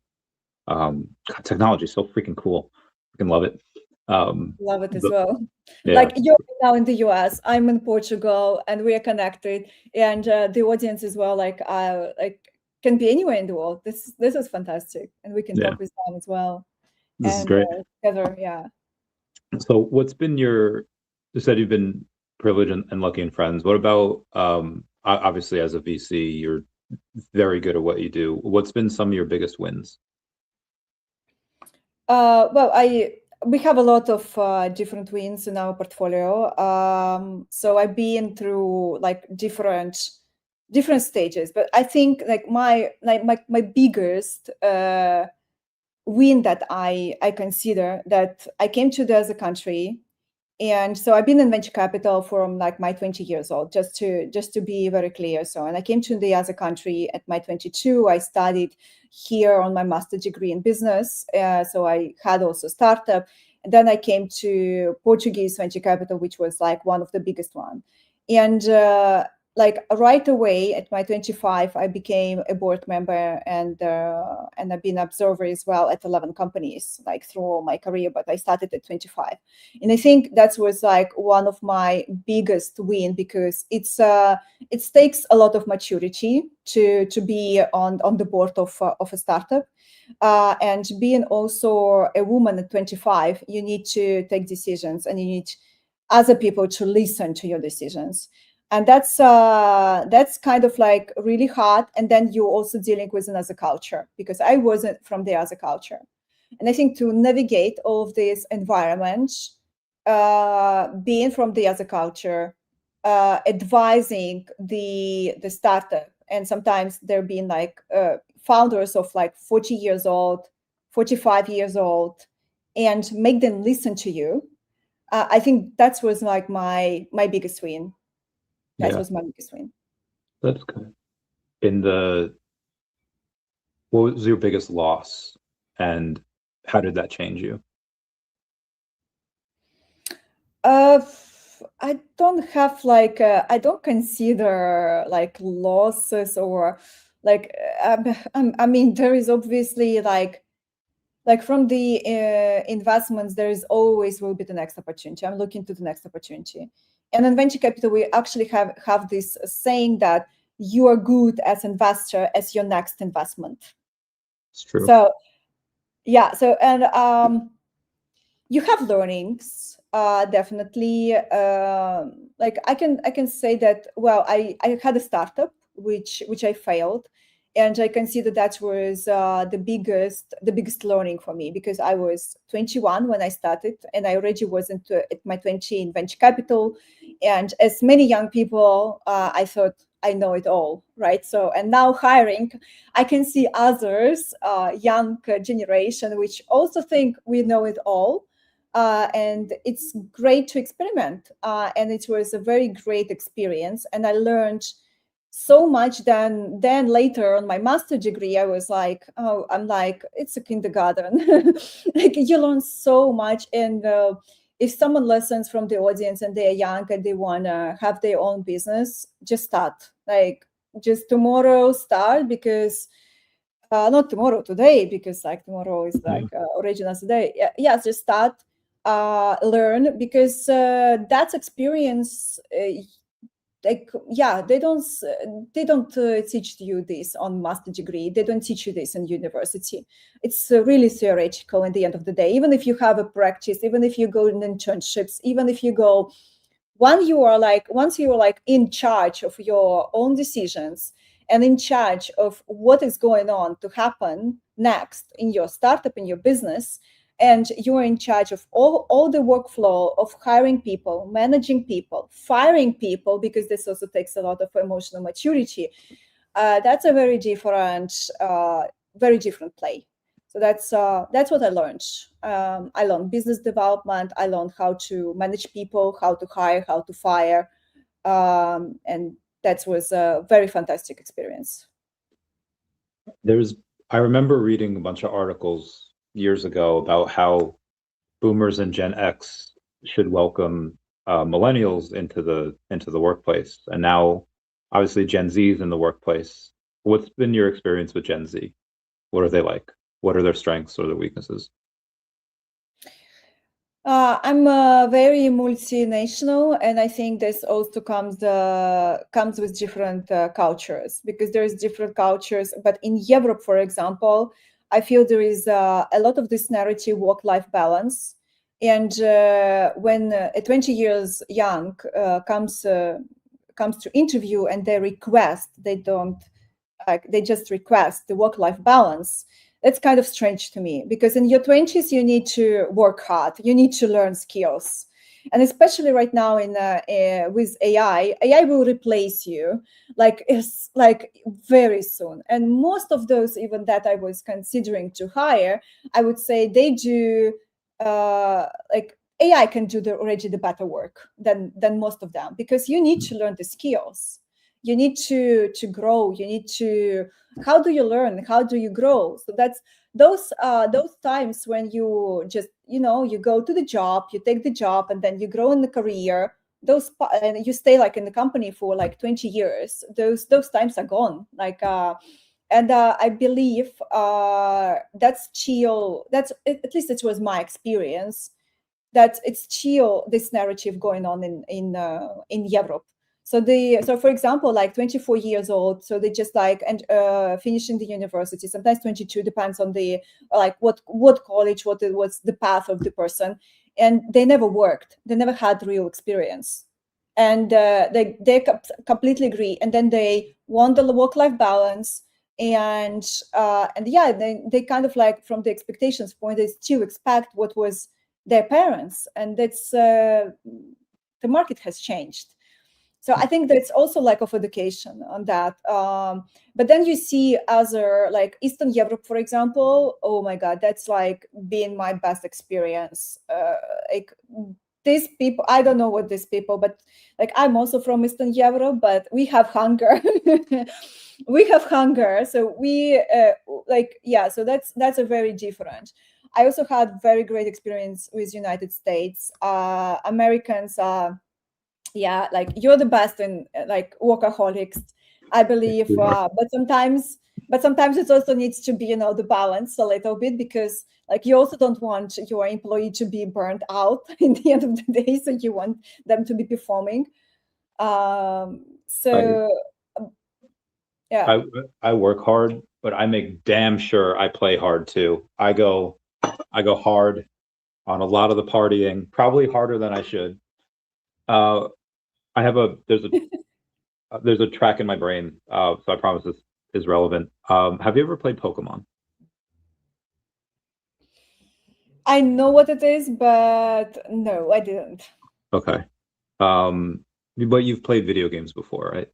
God, technology is so freaking cool. Freaking love it.
Love it as well.
Yeah.
Like you're now in the US, I'm in Portugal, and we are connected, and the audience as well. Like can be anywhere in the world. This is fantastic, and we can talk with them as well.
This is great.
Together, yeah.
So what's been you said you've been privileged and lucky in friends. What about obviously as a VC, you're very good at what you do. What's been some of your biggest wins?
Well, we have a lot of different wins in our portfolio. So I've been through like different stages, but I think like my biggest win that I consider that I came to as a country. And so I've been in venture capital from like my 20 years old, just to be very clear. So, and I came to the other country at my 22. I studied here on my master's degree in business. So I had also startup. And then I came to Portuguese venture capital, which was like one of the biggest one. And like right away at my 25, I became a board member, and I've been observer as well at 11 companies like through all my career. But I started at 25, and I think that was like one of my biggest win, because it takes a lot of maturity to be on the board of a startup, and being also a woman at 25, you need to take decisions, and you need other people to listen to your decisions. And that's kind of like really hard. And then you're also dealing with another culture, because I wasn't from the other culture. And I think to navigate all of these environments, being from the other culture, advising the startup, and sometimes they're being like founders of like 40 years old, 45 years old and make them listen to you. I think that was like my biggest win. That was my biggest win.
That's good. What was your biggest loss, and how did that change you?
I don't have like I don't consider like losses or like I mean there is obviously like from the investments there is always will be the next opportunity. I'm looking to the next opportunity, and in venture capital we actually have this saying that you are good as investor as your next investment.
It's true.
So yeah, so and you have learnings, definitely. Like I can say that, well, I had a startup which I failed, and I consider that was the biggest learning for me, because I was 21 when I started, and I already was at my 20 in venture capital, and as many young people, I thought I know it all, right? So, and now hiring, I can see others, young generation, which also think we know it all. And it's great to experiment. And it was a very great experience. And I learned so much. Then later on my master's degree, I was like, oh, I'm like, it's a kindergarten. Like you learn so much. And if someone listens from the audience and they're young and they want to have their own business, just start. Like just tomorrow start, because not tomorrow, today, because like tomorrow is like original today. Yes, just start, learn, because that's experience. Like they don't teach you this on master degree. They don't teach you this in university. It's really theoretical at the end of the day. Even if you have a practice, even if you go in internships, even if you go, once you are like in charge of your own decisions and in charge of what is going on to happen next in your startup, in your business, and you're in charge of all the workflow of hiring people, managing people, firing people, because this also takes a lot of emotional maturity. That's a very different play. So that's what I learned. I learned business development. I learned how to manage people, how to hire, how to fire, and that was a very fantastic experience.
I remember reading a bunch of articles years ago about how boomers and Gen X should welcome millennials into the workplace, and now obviously Gen Z is in the workplace. What's been your experience with Gen Z? What are they like? What are their strengths or their weaknesses?
I'm very multinational, and I think this also comes with different cultures, because there's different cultures. But in Europe, for example, I feel there is a lot of this narrative work-life balance. And when a 20 years young comes to interview and they just request the work-life balance, it's kind of strange to me, because in your 20s you need to work hard, you need to learn skills, and especially right now with AI will replace you like very soon. And most of those even that I was considering to hire, I would say they do like AI can do already the better work than most of them, because you need to learn the skills. You need to grow. You need to, how do you learn? How do you grow? So that's those times when you just, you go to the job, you take the job, and then you grow in the career. And you stay like in the company for like 20 years. Those times are gone. Like, and I believe that's chill. At least it was my experience, that it's chill, this narrative going on in Europe. So for example, like 24 years old, so they just like and finishing the university, sometimes 22, depends on the like what college, what's the path of the person, and they never worked, they never had real experience, and they completely agree. And then they want the work-life balance, and yeah, they kind of like, from the expectations point, they still expect what was their parents, and that's the market has changed. So I think that's also lack of education on that. But then you see other, like Eastern Europe, for example. Oh my God, that's like been my best experience. Like these people, I don't know what these people, but like I'm also from Eastern Europe, but we have hunger. We have hunger. So we like, yeah, so that's a very different. I also had very great experience with United States. Americans are, yeah, like you're the best in like workaholics, I believe. But sometimes it also needs to be, you know, the balance a little bit, because like you also don't want your employee to be burnt out in the end of the day. So you want them to be performing. So yeah.
I work hard, but I make damn sure I play hard too. I go hard on a lot of the partying, probably harder than I should. There's a track in my brain, so I promise this is relevant. Have you ever played Pokemon?
I know what it is, but no, I didn't.
Okay. But you've played video games before, right?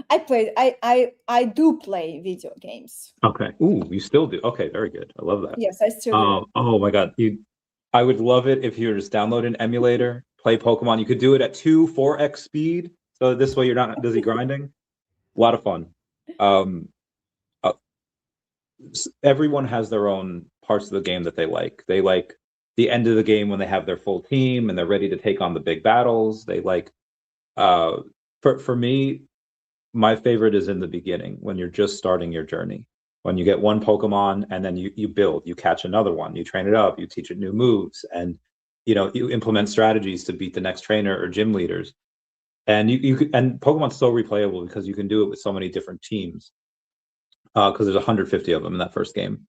I do play video games.
Okay. Ooh, you still do. Okay, very good. I love that.
Yes, I still do.
Oh my God. I would love it if you were just download an emulator, play Pokemon. You could do it at 4x speed. So this way you're not busy grinding. A lot of fun. Everyone has their own parts of the game that they like. They like the end of the game when they have their full team and they're ready to take on the big battles. They like, for me, my favorite is in the beginning when you're just starting your journey. When you get one Pokemon and then you build, you catch another one, you train it up, you teach it new moves, and you implement strategies to beat the next trainer or gym leaders. And and Pokemon's so replayable because you can do it with so many different teams. Because there's 150 of them in that first game.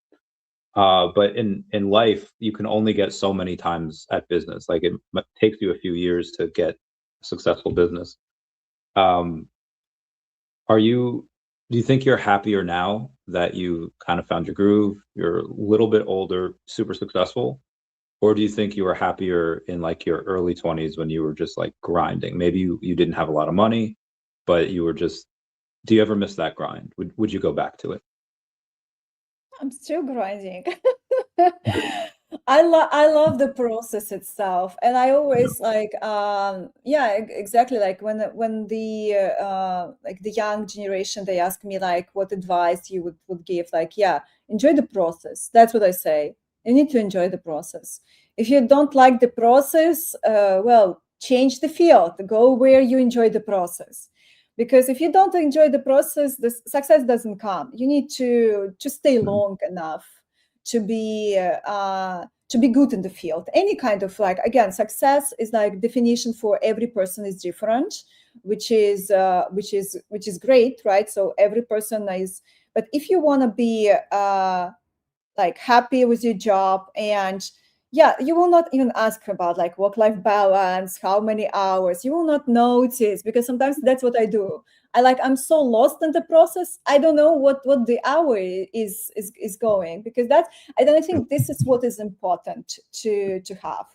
But in life, you can only get so many times at business. Like it takes you a few years to get a successful business. Do you think you're happier now that you kind of found your groove, you're a little bit older, super successful? Or do you think you were happier in like your early 20s when you were just like grinding? Maybe you didn't have a lot of money, but you were just, do you ever miss that grind? Would you go back to it?
I'm still grinding. I love the process itself, and I always like yeah, exactly, like when the like the young generation, they ask me like what advice you would give, like, yeah, enjoy the process. That's what I say. You need to enjoy the process. If you don't like the process, well, change the field, go where you enjoy the process. Because if you don't enjoy the process, the success doesn't come. You need to stay long enough to be good in the field. Any kind of, like, again, success is like definition for every person is different, which is great, right? So every person is. But if you want to be like happy with your job, and yeah, you will not even ask about like work-life balance, how many hours. You will not notice, because sometimes that's what I do. I'm so lost in the process. I don't know what the hour is going, because I don't think this is what is important to have.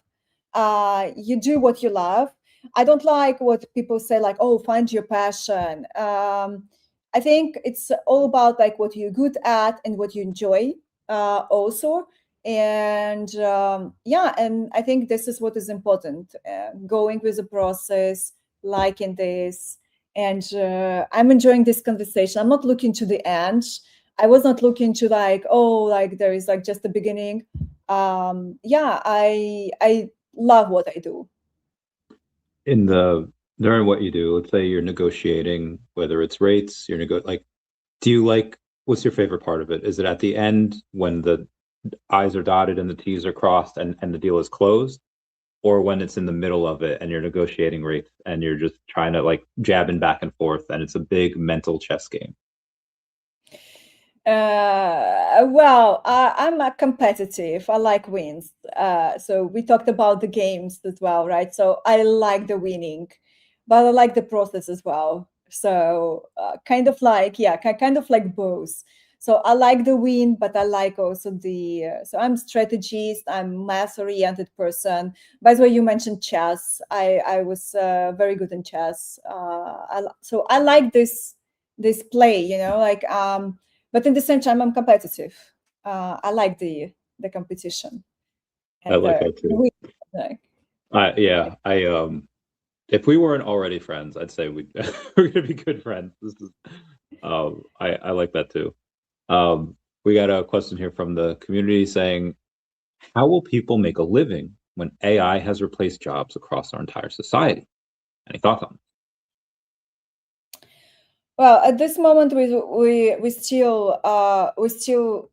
You do what you love. I don't like what people say, like, oh, find your passion. I think it's all about like what you're good at and what you enjoy also. And yeah, and I think this is what is important, going with the process, liking this. And I'm enjoying this conversation. I'm not looking to the end. I was not looking to like, oh, like there is like just the beginning. Yeah, I love what I do.
During what you do, let's say you're negotiating, whether it's rates, do you like, what's your favorite part of it? Is it at the end when the I's are dotted and the T's are crossed and the deal is closed? Or when it's in the middle of it and you're negotiating rates and you're just trying to like jabbing back and forth and it's a big mental chess game?
Well, I'm a competitive. I like wins. So we talked about the games as well, right? So I like the winning, but I like the process as well. So kind of like, yeah, kind of like both. So I like the win, but I like also the, so I'm strategist, I'm math-oriented person. By the way, you mentioned chess. I was very good in chess. So I like this play, you know, like, but at the same time, I'm competitive. I like the competition.
I like that too. Yeah, if we weren't already friends, I'd say we're gonna be good friends. This is, I like that too. We got a question here from the community saying, how will people make a living when AI has replaced jobs across our entire society? Any thoughts on it?
Well, at this moment, we still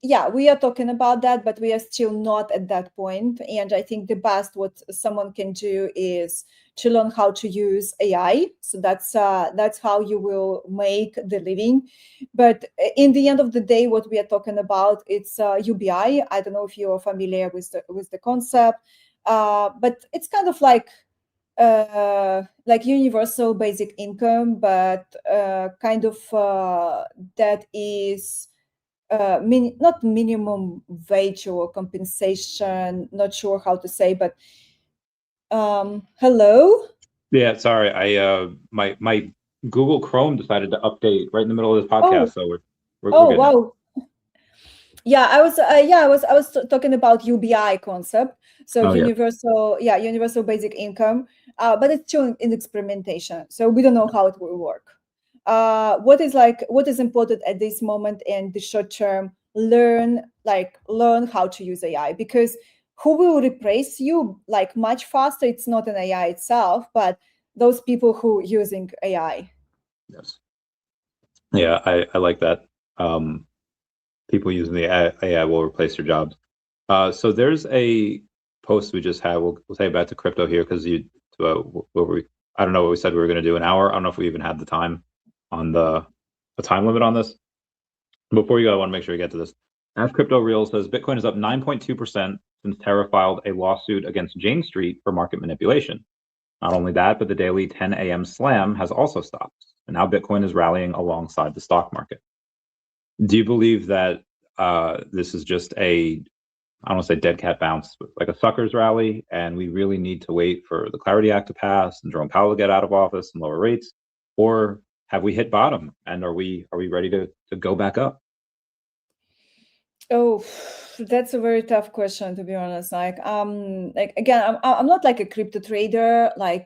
yeah, we are talking about that, but we are still not at that point. And I think the best what someone can do is to learn how to use AI. So that's how you will make the living. But in the end of the day, what we are talking about, it's UBI. I don't know if you are familiar with the concept, but it's kind of like universal basic income, but kind of that is not minimum wage or compensation, not sure how to say, but hello?
Yeah, sorry. My Google Chrome decided to update right in the middle of this podcast, so we're
Oh,
good now.
wow. Yeah, I was talking about UBI concept. So
Oh, yeah.
universal basic income, but it's still in experimentation. So we don't know how it will work. What is important at this moment in the short term? Learn how to use AI, because who will replace you like much faster? It's not an AI itself, but those people who using AI.
Yes. Yeah, I like that. People using the AI will replace your jobs. So there's a post we just had. We'll say back to crypto here because I don't know what we said we were going to do, an hour. I don't know if we even had the time on the time limit on this. Before you go, I want to make sure we get to this. As Crypto Real says, Bitcoin is up 9.2% since Terra filed a lawsuit against Jane Street for market manipulation. Not only that, but the daily 10 a.m. slam has also stopped, and now Bitcoin is rallying alongside the stock market. Do you believe that this is just I don't want to say dead cat bounce, but like a suckers rally, and we really need to wait for the Clarity Act to pass and Jerome Powell to get out of office and lower rates? Or have we hit bottom, and are we ready to go back up?
Oh, that's a very tough question, to be honest. Like again, I'm not like a crypto trader, I'm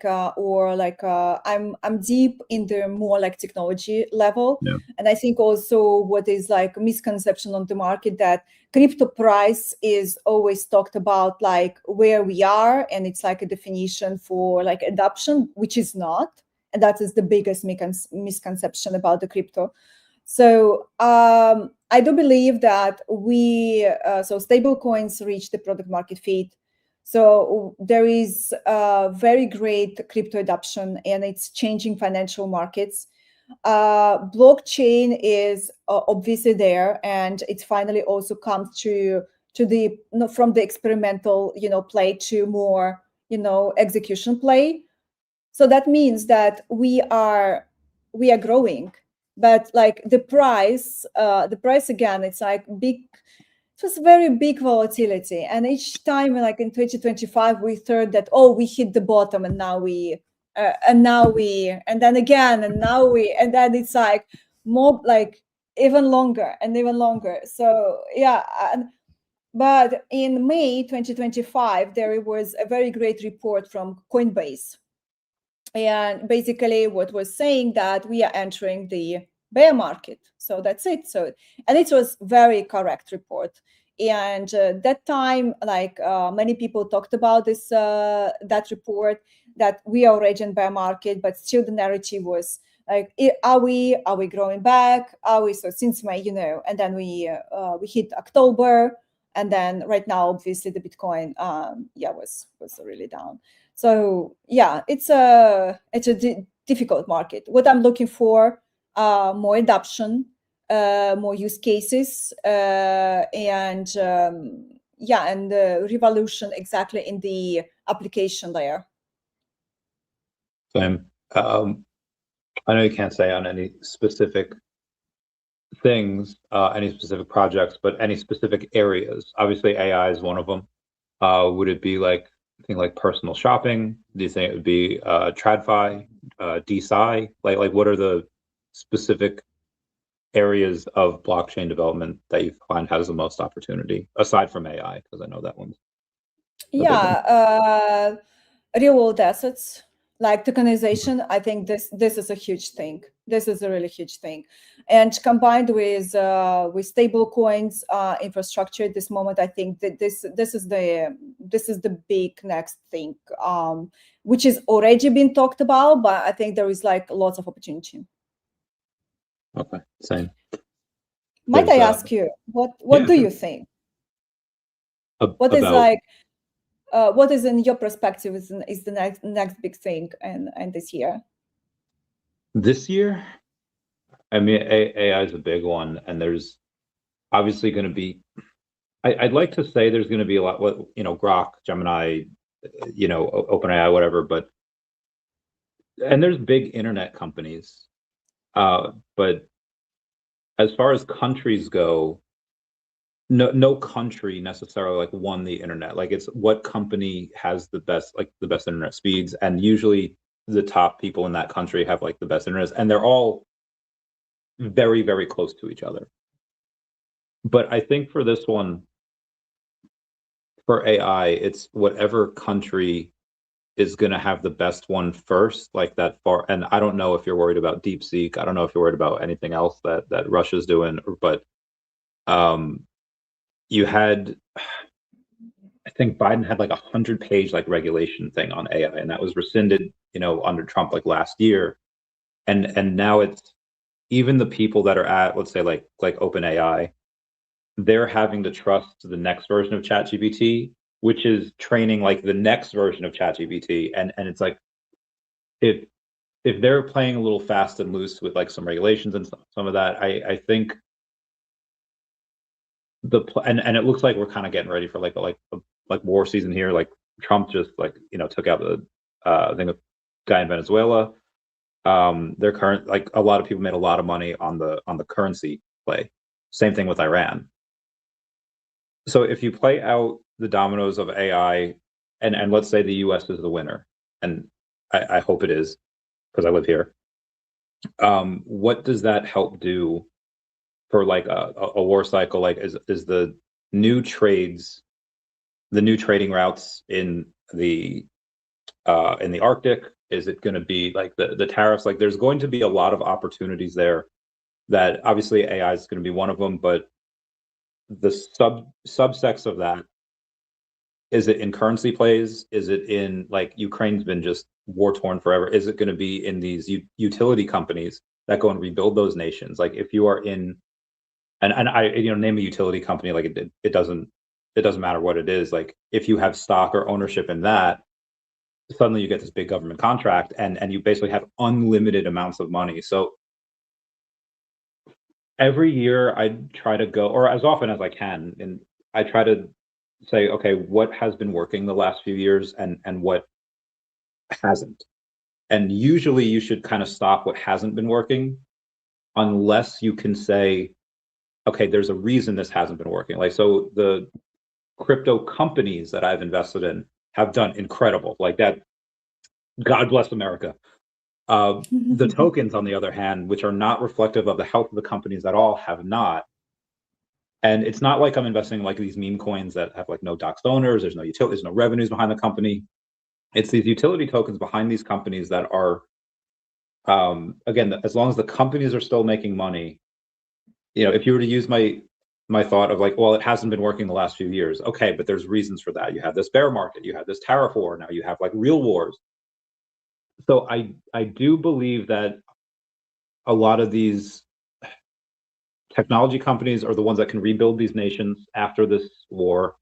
deep in the more like technology level.
Yeah.
And I think also what is like a misconception on the market, that crypto price is always talked about like where we are, and it's like a definition for like adoption, which is not. And that is the biggest misconception about the crypto. So I do believe that so stable coins reach the product market fit. So there is very great crypto adoption, and it's changing financial markets. Blockchain is obviously there, and it finally also comes to the from the experimental play to more execution play. So that means that we are growing, but like the price again, it's like big. It was very big volatility, and each time, like in 2025, we thought that we hit the bottom, and now and then again, and then it's like more like even longer and even longer. So yeah. But in May 2025, there was a very great report from Coinbase. And basically what was saying that we are entering the bear market. So that's it. So, and it was very correct report. And that time, like many people talked about this, that report, that we are already in bear market, but still the narrative was like, are we growing back? Are we? So since May, and then we hit October. And then right now, obviously the Bitcoin, was really down. So yeah, it's a difficult market. What I'm looking for, more adoption, more use cases, and revolution exactly in the application layer.
Same. I know you can't say on any specific things, any specific projects, but any specific areas? Obviously, AI is one of them. Would it be like thing like personal shopping? Do you think it would be TradFi, DeSci? Like what are the specific areas of blockchain development that you find has the most opportunity aside from AI? Because I know that one's a big one.
Yeah, real world assets like tokenization. I think this is a huge thing. This is a really huge thing, and combined with stable coins infrastructure at this moment, I think that this is the big next thing, which is already been talked about, but I think there is like lots of opportunity.
Okay, same.
Might I ask you what
yeah,
do
sure.
you think?
What
is like what is in your perspective is the next big thing and this year?
This year, I mean, AI is a big one, and there's obviously going to be. I'd like to say there's going to be a lot. What Grok, Gemini, OpenAI, whatever. But and there's big internet companies. But as far as countries go, no country necessarily like won the internet. Like it's what company has the best internet speeds, and usually the top people in that country have like the best internet, and they're all very, very close to each other. But I think for this one, for AI, it's whatever country is going to have the best one first, like that far. And I don't know if you're worried about DeepSeek. I don't know if you're worried about anything else that Russia's doing, but you had, I think Biden had like 100-page like regulation thing on AI, and that was rescinded, under Trump like last year. And now it's even the people that are at, let's say like OpenAI, they're having to trust the next version of ChatGPT, which is training like the next version of ChatGPT. And it's like if they're playing a little fast and loose with like some regulations and some of that, I think and it looks like we're kind of getting ready for like war season here. Like Trump just took out the guy in Venezuela. Their current, like a lot of people made a lot of money on the currency play. Same thing with Iran. So if you play out the dominoes of AI, and let's say the US is the winner, and I hope it is because I live here, what does that help do for like a war cycle? Like is the new trades, the new trading routes in the Arctic, is it going to be like the tariffs? Like there's going to be a lot of opportunities there that obviously AI is going to be one of them, but the subsects of that, is it in currency plays? Is it in like Ukraine's been just war torn forever? Is it going to be in these utility companies that go and rebuild those nations? Like if you are in, and I name a utility company, like it doesn't matter what it is. Like if you have stock or ownership in that, suddenly you get this big government contract, and you basically have unlimited amounts of money. So every year I try to go, or as often as I can, and I try to say, okay, what has been working the last few years and what hasn't. And usually you should kind of stop what hasn't been working unless you can say, okay, there's a reason this hasn't been working. Like, so the crypto companies that I've invested in have done incredible, like that. God bless America. The tokens, on the other hand, which are not reflective of the health of the companies at all, have not. And it's not like I'm investing in like these meme coins that have like no doxed owners, there's no utility, there's no revenues behind the company. It's these utility tokens behind these companies that are, again, as long as the companies are still making money, if you were to use my thought of like, well, it hasn't been working the last few years. Okay, but there's reasons for that. You have this bear market, you have this tariff war, now you have like real wars. So I do believe that a lot of these technology companies are the ones that can rebuild these nations after this war,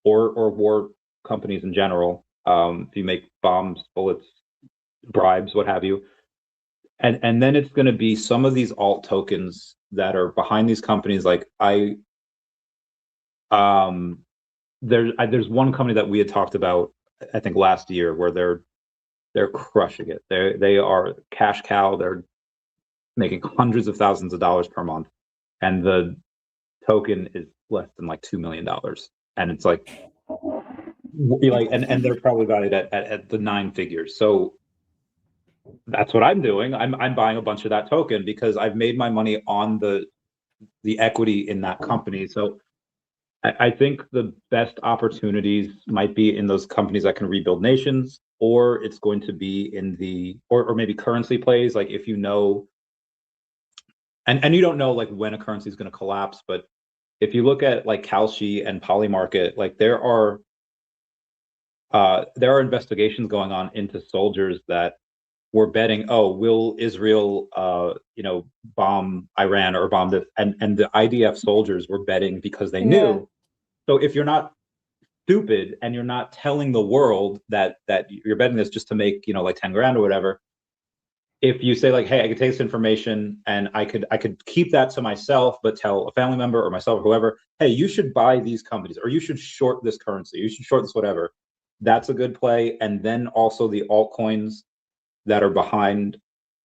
or war companies in general. If you make bombs, bullets, bribes, what have you, and then it's going to be some of these alt tokens that are behind these companies. Like there's one company that we had talked about, I think last year, where they're crushing it. They are cash cow. They're making hundreds of thousands of dollars per month. and the token is less than like $2 million. And it's like, and they're probably valued at the 9 figures. So that's what I'm doing. I'm buying a bunch of that token because I've made my money on the equity in that company. So I think the best opportunities might be in those companies that can rebuild nations, or it's going to be in the, or maybe currency plays. Like if you know, and you don't know like when a currency is going to collapse, but if you look at like Kalshi and Polymarket, like there are investigations going on into soldiers that were betting, oh, will Israel, bomb Iran or bomb this, and the IDF soldiers were betting because they knew. So if you're not stupid and you're not telling the world that you're betting this just to make like 10 grand or whatever, if you say like, hey, I could take this information and I could keep that to myself, but tell a family member or myself or whoever, hey, you should buy these companies, or you should short this currency, you should short this whatever. That's a good play. And then also the altcoins that are behind,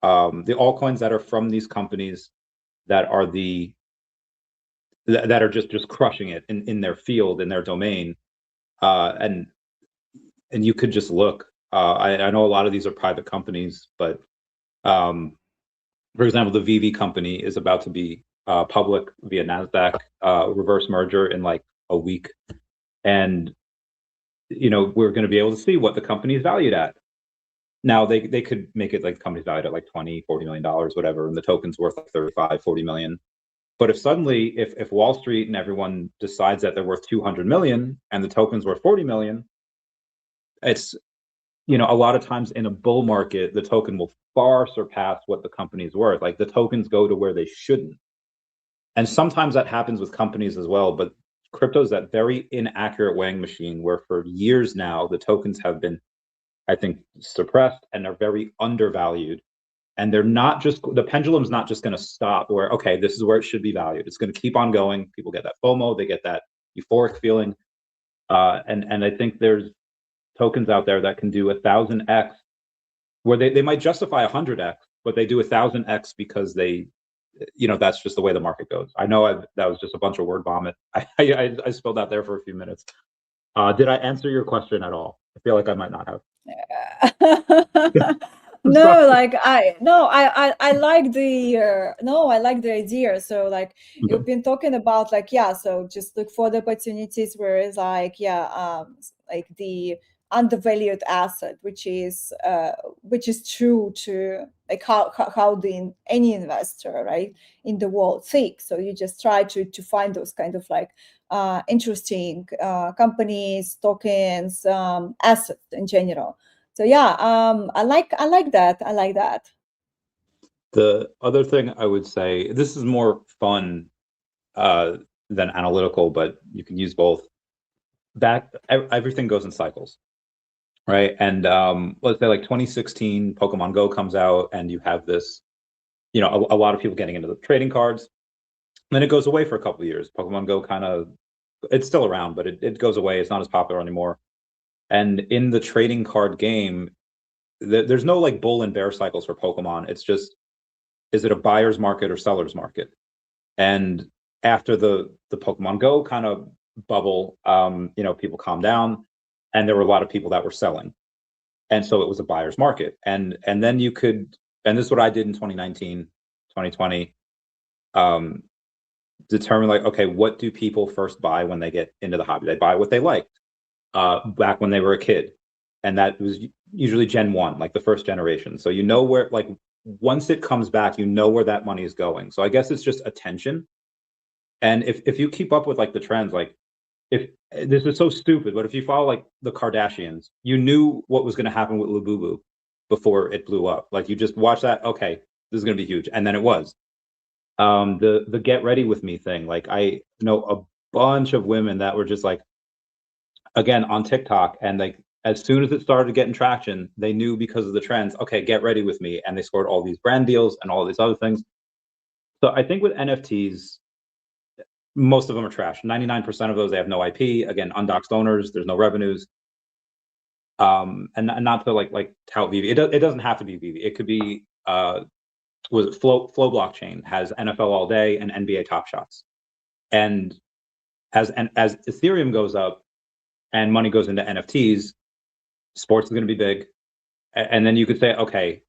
the altcoins that are from these companies that are that are just crushing it in their field, in their domain. And you could just look. I know a lot of these are private companies, but for example, the VeVe company is about to be public via NASDAQ reverse merger in like a week. And, we're going to be able to see what the company is valued at. Now, they could make it like the company's valued at like $20, $40 million, whatever, and the token's worth like 35, 40 million. But if suddenly, if Wall Street and everyone decides that they're worth 200 million and the token's worth 40 million, it's, a lot of times in a bull market, the token will far surpass what the company's worth. Like the tokens go to where they shouldn't. And sometimes that happens with companies as well, but crypto is that very inaccurate weighing machine where for years now, the tokens have been, I think, suppressed and they're very undervalued. And they're not just, the pendulum's not just going to stop where, okay, this is where it should be valued. It's going to keep on going. People get that FOMO, they get that euphoric feeling. And I think there's tokens out there that can do 1,000x, where they might justify 100x, but they do 1,000x because they, that's just the way the market goes. I know that was just a bunch of word vomit. I spilled out there for a few minutes. Did I answer your question at all? I feel like I might not have.
No, like I like I like the idea. So like you've been talking about like, so just look for the opportunities where it's like, like the undervalued asset, which is true to like how any investor, right, in the world thinks. So you just try to find those kind of like interesting companies, tokens, assets in general. So I like that. I like that.
The other thing I would say, this is more fun than analytical, but you can use both. Everything goes in cycles, right? And let's say like 2016, Pokemon Go comes out, and you have this, a lot of people getting into the trading cards. Then it goes away for a couple of years. Pokemon Go it's still around, but it goes away. It's not as popular anymore. And in the trading card game, there's no like bull and bear cycles for Pokemon. It's just, is it a buyer's market or seller's market? And after the Pokemon Go kind of bubble, people calmed down, and there were a lot of people that were selling. And so it was a buyer's market. And then you could, and this is what I did in 2019, 2020, determine like, okay, what do people first buy when they get into the hobby? They buy what they liked back when they were a kid. And that was usually Gen 1, like the first generation. So where, like, once it comes back, where that money is going. So I guess it's just attention. And if you keep up with like the trends, like if this is so stupid, but if you follow like the Kardashians, you knew what was going to happen with Labubu before it blew up. Like you just watch that, okay, this is going to be huge. And then it was. The get ready with me thing. Like I know a bunch of women that were just like, again, on TikTok, and like as soon as it started getting traction, they knew because of the trends, okay, get ready with me. And they scored all these brand deals and all these other things. So I think with NFTs, most of them are trash. 99% of those, they have no IP. Again, undoxed owners, there's no revenues. And not to like tout VeVe. It doesn't have to be VeVe. It could be was it Flow blockchain has NFL All Day and NBA Top Shots. And as Ethereum goes up and money goes into NFTs, sports is going to be big. And then you could say, okay,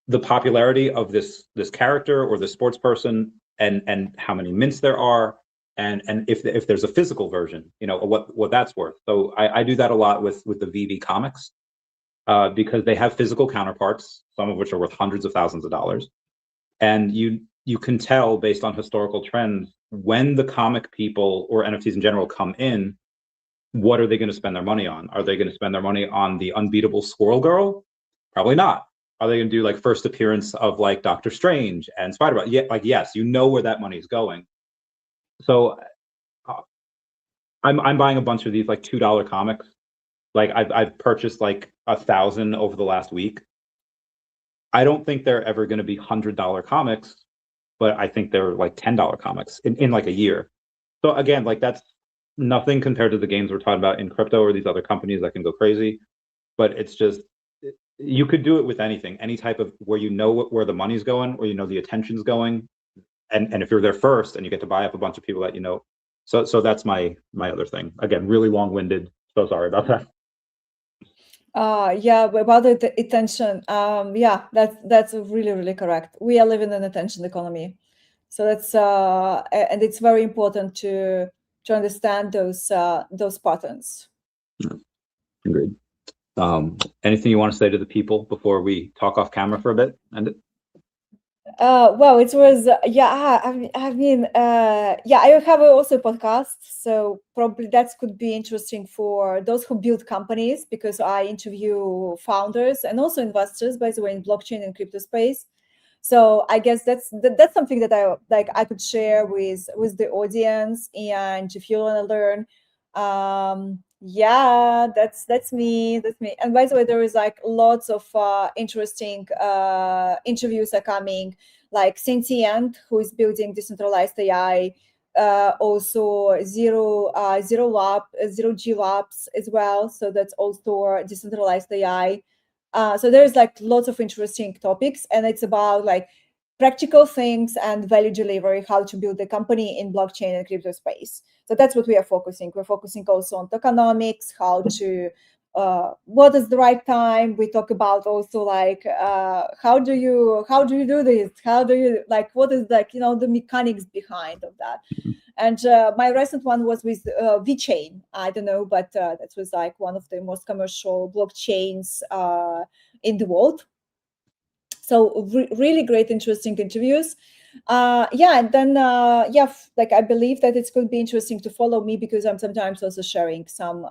the popularity of this character or the sports person, and how many mints there are, and if there's a physical version, you know, what that's worth. So I do that a lot with the VeVe comics, because they have physical counterparts, some of which are worth hundreds of thousands of dollars, and you can tell based on historical trends when the comic people or NFTs in general come in, what are they going to spend their money on? Are they going to spend their money on the unbeatable Squirrel Girl? Probably not. Are they going to do like first appearance of like Doctor Strange and Spider-Man? Yeah, like yes, you know where that money is going. So I'm buying a bunch of these like $2 comics. Like I've purchased like 1,000 over the last week. I don't think they're ever going to be $100 comics, but I think they're like $10 comics in like a year. So again, like that's nothing compared to the games we're talking about in crypto or these other companies that can go crazy. But it's just, you could do it with anything, any type of where you know where the money's going, or you know the attention's going, and if you're there first and you get to buy up a bunch of people that you know. So that's my other thing. Again, really long-winded. So sorry about that.
Yeah, about the attention. Yeah, that's really correct. We are living in an attention economy, so that's and it's very important to understand those patterns.
Agreed. Anything you want to say to the people before we talk off camera for a bit?
Well, it was yeah. I mean, yeah. I have also a podcast, so probably that could be interesting for those who build companies, because I interview founders and also investors, by the way, in blockchain and crypto space. So I guess that's something that I could share with the audience. And if you want to learn, yeah, that's me. And by the way, there is like lots of interesting interviews are coming, like Sentient, who is building decentralized AI, also zero G Labs as well. So that's also decentralized AI. So there's like lots of interesting topics, and it's about like practical things and value delivery, how to build a company in blockchain and crypto space. So that's what we are focusing. We're focusing also on tokenomics, how to, what is the right time. We talk about also like, how do you do this? How do you like, what is like, you know, the mechanics behind of that? And my recent one was with VeChain. I don't know, but that was like one of the most commercial blockchains in the world. So really great, interesting interviews. Yeah, and then yeah, like I believe that it could be interesting to follow me, because I'm sometimes also sharing some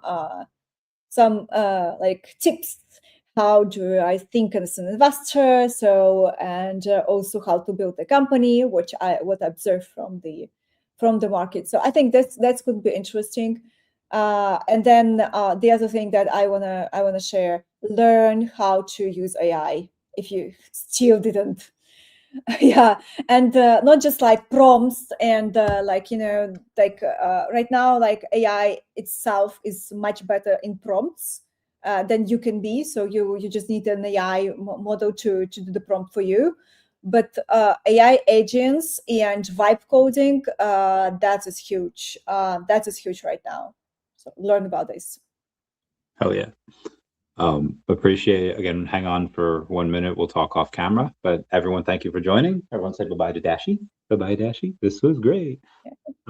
like tips. How do I think as an investor? So, and also how to build a company, what I observe from the market. So I think that could be interesting. And then the other thing that I wanna share: learn how to use AI if you still didn't. Yeah, and not just like prompts and like, you know, like right now, like AI itself is much better in prompts than you can be. So you just need an AI model to do the prompt for you. But AI agents and vibe coding, that is huge. That is huge right now. So learn about this.
Hell yeah. Appreciate it. Again, hang on for 1 minute. We'll talk off camera. But everyone, thank you for joining. Everyone say bye-bye to Dashi. Bye-bye, Dashi. This was great.
Yeah.